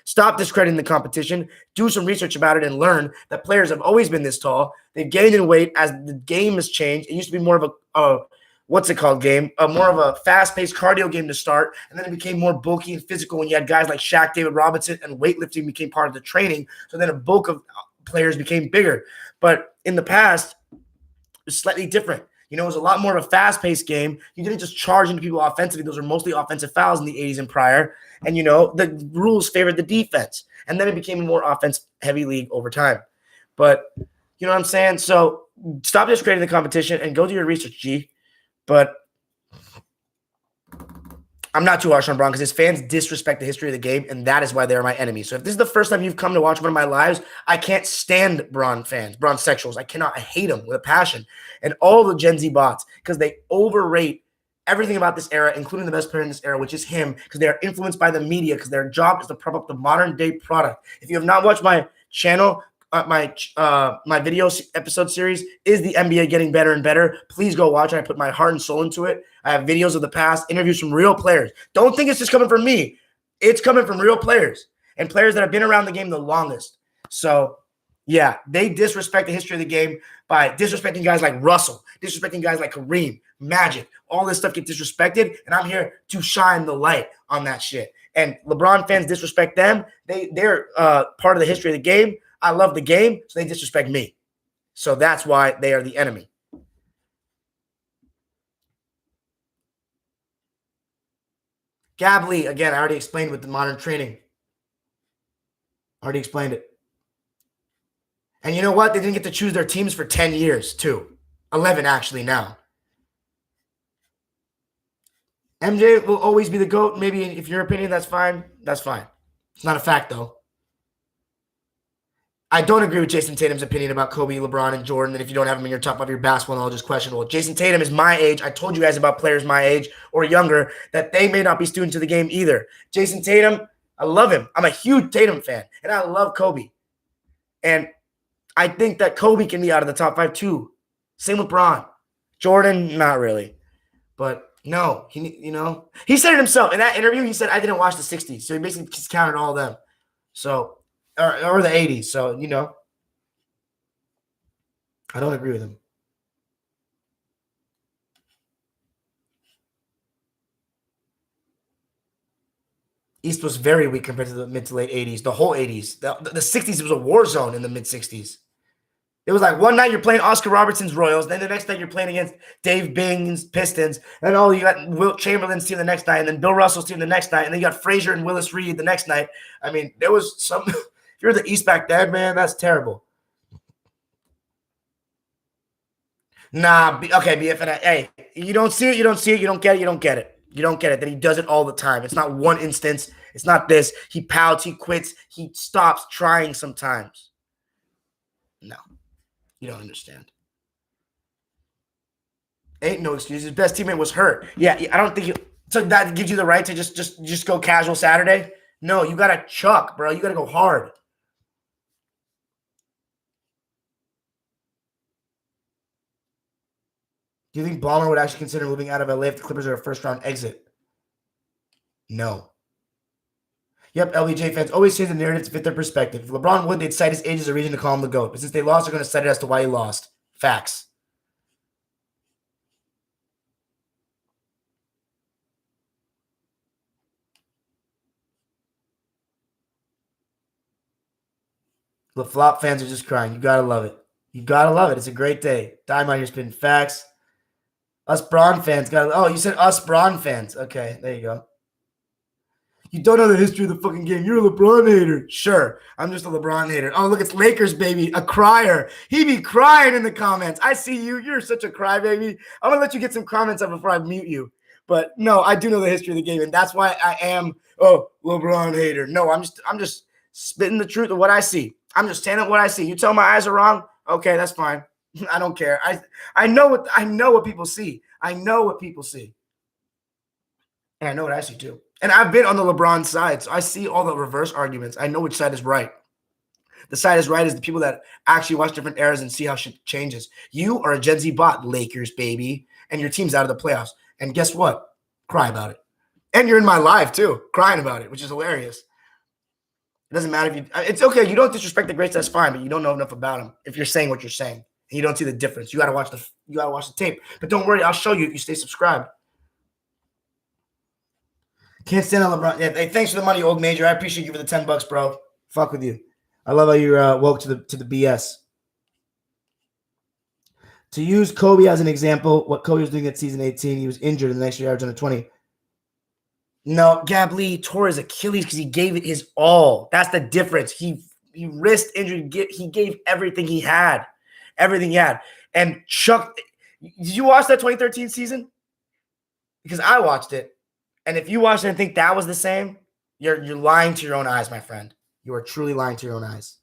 Stop discrediting the competition. Do some research about it and learn that players have always been this tall. They've gained in weight as the game has changed. It used to be more of a game? More of a fast-paced cardio game to start, and then it became more bulky and physical when you had guys like Shaq, David Robinson, and weightlifting became part of the training. So then a bulk of players became bigger. But in the past, it was slightly different. It was a lot more of a fast-paced game. You didn't just charge into people offensively. Those were mostly offensive fouls in the 80s and prior. And, the rules favored the defense. And then it became a more offense-heavy league over time. But, you know what I'm saying? So stop discrediting the competition and go do your research, G. But I'm not too harsh on Bron because his fans disrespect the history of the game, and that is why they're my enemy. So if this is the first time you've come to watch one of my lives, I can't stand Bron fans, Bron sexuals. I cannot. I hate them with a passion. And all the Gen Z bots because they overrate everything about this era, including the best player in this era, which is him, because they are influenced by the media because their job is to prop up the modern-day product. If you have not watched my channel, my video episode series, Is the NBA Getting Better and Better? Please go watch it. I put my heart and soul into it. I have videos of the past, interviews from real players. Don't think it's just coming from me. It's coming from real players and players that have been around the game the longest. So, yeah, they disrespect the history of the game by disrespecting guys like Russell, disrespecting guys like Kareem, Magic. All this stuff gets disrespected, and I'm here to shine the light on that shit. And LeBron fans disrespect them. They're part of the history of the game. I love the game, so they disrespect me. So that's why they are the enemy. Gab Lee, again, I already explained with the modern training. Already explained it. And you know what? They didn't get to choose their teams for 10 years, too. 11, actually, now. MJ will always be the GOAT. Maybe if your opinion, that's fine. That's fine. It's not a fact, though. I don't agree with Jason Tatum's opinion about Kobe, LeBron, and Jordan, that if you don't have them in your top 5 of your basketball knowledge is questionable. Jason Tatum is my age. I told you guys about players my age or younger that they may not be students of the game either. Jason Tatum, I love him. I'm a huge Tatum fan, and I love Kobe. And I think that Kobe can be out of the top 5 too. Same with Bron. Jordan, not really. But, No, he said it himself in that interview. He said I didn't watch the '60s, so he basically just counted all of them. So, or the '80s. So I don't agree with him. East was very weak compared to the mid to late '80s, the whole '80s. The '60s was a war zone in the mid '60s. It was like one night you're playing Oscar Robertson's Royals, then the next night you're playing against Dave Bing's Pistons, and you got Wilt Chamberlain's team the next night, and then Bill Russell's team the next night, and then you got Frazier and Willis Reed the next night. I mean, there was some. If you're the East back then, man, that's terrible. Nah, okay, BFN. Hey, you don't see it, you don't see it, you don't get it, you don't get it. You don't get it that he does it all the time. It's not one instance. It's not this. He pouts, he quits, he stops trying sometimes. No, you don't understand. Ain't no excuse. His best teammate was hurt. Yeah, I don't think so that gives you the right to just go casual Saturday. No, you gotta chuck, bro. You gotta go hard. Do you think Ballmer would actually consider moving out of LA if the Clippers are a first-round exit? No. Yep, LBJ fans always change the narrative to fit their perspective. If LeBron would, they'd cite his age as a reason to call him the GOAT. But since they lost, they're going to cite it as to why he lost. Facts. The flop fans are just crying. You got to love it. You got to love it. It's a great day. Dime out here spitting facts. Us Braun fans got to. Oh, you said us Braun fans. Okay, there you go. You don't know the history of the fucking game. You're a LeBron hater. Sure, I'm just a LeBron hater. Oh, look, it's Lakers, baby. A crier. He be crying in the comments. I see you. You're such a crybaby. I'm going to let you get some comments up before I mute you. But no, I do know the history of the game, and that's why I am LeBron hater. No, I'm just spitting the truth of what I see. I'm just standing up what I see. You tell my eyes are wrong? Okay, that's fine. I don't care. I know what people see. I know what people see. And I know what I see too. And I've been on the LeBron side, so I see all the reverse arguments. I know which side is right. The side is right is the people that actually watch different eras and see how shit changes. You are a Gen Z bot, Lakers, baby, and your team's out of the playoffs. And guess what? Cry about it. And you're in my live too, crying about it, which is hilarious. It doesn't matter if you – it's okay. You don't disrespect the greats, that's fine, but you don't know enough about them if you're saying what you're saying. And you don't see the difference. You got to watch the tape. But don't worry, I'll show you if you stay subscribed. Can't stand on LeBron. Yeah, hey, thanks for the money, old major. I appreciate you for the $10, bro. Fuck with you. I love how you're woke to the BS. To use Kobe as an example, what Kobe was doing at season 18, he was injured, and the next year averaged under 20. No, Gab Lee tore his Achilles because he gave it his all. That's the difference. He risked injury. He gave everything he had. Everything he had. And Chuck, did you watch that 2013 season? Because I watched it. And if you watched it and think that was the same, you're lying to your own eyes, my friend. You are truly lying to your own eyes.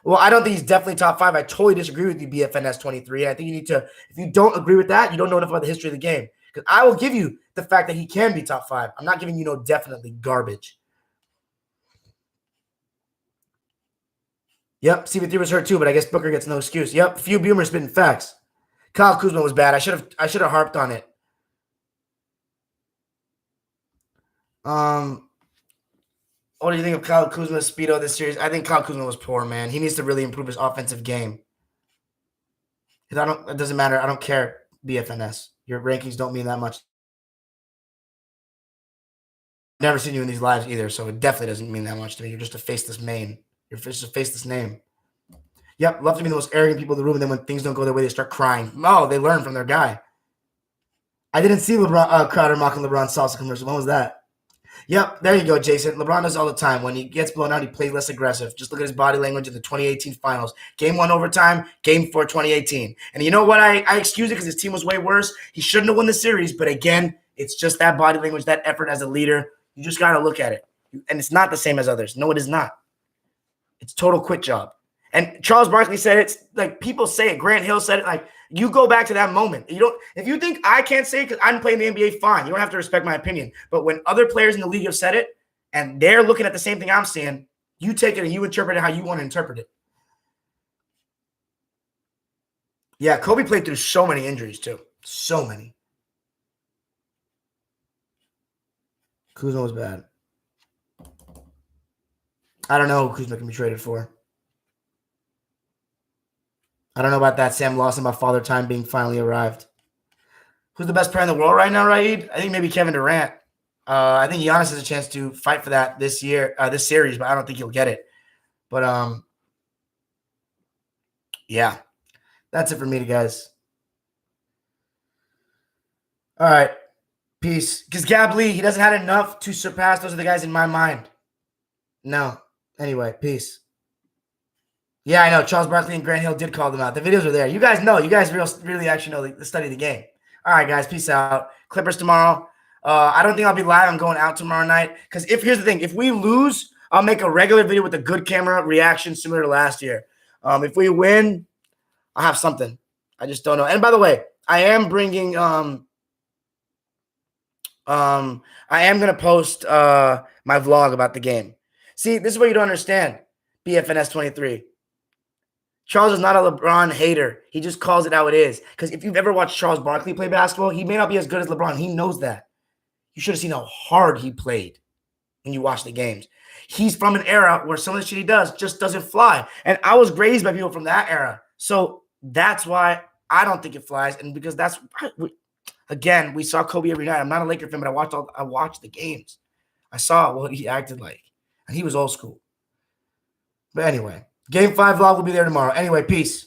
Well, I don't think he's definitely top 5. I totally disagree with you, BFNS 23. I think you need to, if you don't agree with that, you don't know enough about the history of the game. Because I will give you the fact that he can be top 5. I'm not giving you no definitely garbage. Yep, CP3 was hurt too, but I guess Booker gets no excuse. Yep, few boomers spitting facts. Kyle Kuzma was bad. I should have harped on it. What do you think of Kyle Kuzma's speedo this series? I think Kyle Kuzma was poor, man. He needs to really improve his offensive game. It doesn't matter. I don't care, BFNS. Your rankings don't mean that much. Never seen you in these lives either, so it definitely doesn't mean that much to me. You're just a faceless name. You're just a faceless name. Yep, love to be the most arrogant people in the room, and then when things don't go their way, they start crying. No, they learn from their guy. I didn't see LeBron Crowder mocking LeBron's salsa commercial. When was that? Yep, there you go, Jason. LeBron does all the time. When he gets blown out, he plays less aggressive. Just look at his body language in the 2018 finals. Game 1 overtime, game 4 2018. And you know what? I excuse it because his team was way worse. He shouldn't have won the series. But again, it's just that body language, that effort as a leader. You just got to look at it. And it's not the same as others. No, it is not. It's total quit job. And Charles Barkley said it. Like, people say it. Grant Hill said it. Like, you go back to that moment. If you think I can't say it because I'm playing the NBA, fine. You don't have to respect my opinion. But when other players in the league have said it and they're looking at the same thing I'm saying, you take it and you interpret it how you want to interpret it. Yeah, Kobe played through so many injuries too. So many. Kuzma was bad. I don't know who Kuzma can be traded for. I don't know about that. Sam Lawson about Father Time being finally arrived. Who's the best player in the world right now, Raid? I think maybe Kevin Durant. I think Giannis has a chance to fight for that this year, this series, but I don't think he'll get it. But yeah, that's it for me, guys. All right, peace. Because Gab Lee, he doesn't have enough to surpass those are the guys in my mind. No. Anyway, peace. Yeah, I know. Charles Barkley and Grant Hill did call them out. The videos are there. You guys know. You guys really actually know the study of the game. All right, guys. Peace out. Clippers tomorrow. I don't think I'll be live. I'm going out tomorrow night. Because here's the thing. If we lose, I'll make a regular video with a good camera reaction similar to last year. If we win, I'll have something. I just don't know. And by the way, I am bringing I am going to post my vlog about the game. See, this is what you don't understand, BFNS23. Charles is not a LeBron hater. He just calls it how it is. Because if you've ever watched Charles Barkley play basketball, he may not be as good as LeBron. He knows that. You should have seen how hard he played when you watch the games. He's from an era where some of the shit he does just doesn't fly. And I was raised by people from that era. So that's why I don't think it flies. And because again, we saw Kobe every night. I'm not a Laker fan, but I watched the games. I saw what he acted like. And he was old school. But anyway, Game 5 vlog will be there tomorrow. Anyway, peace.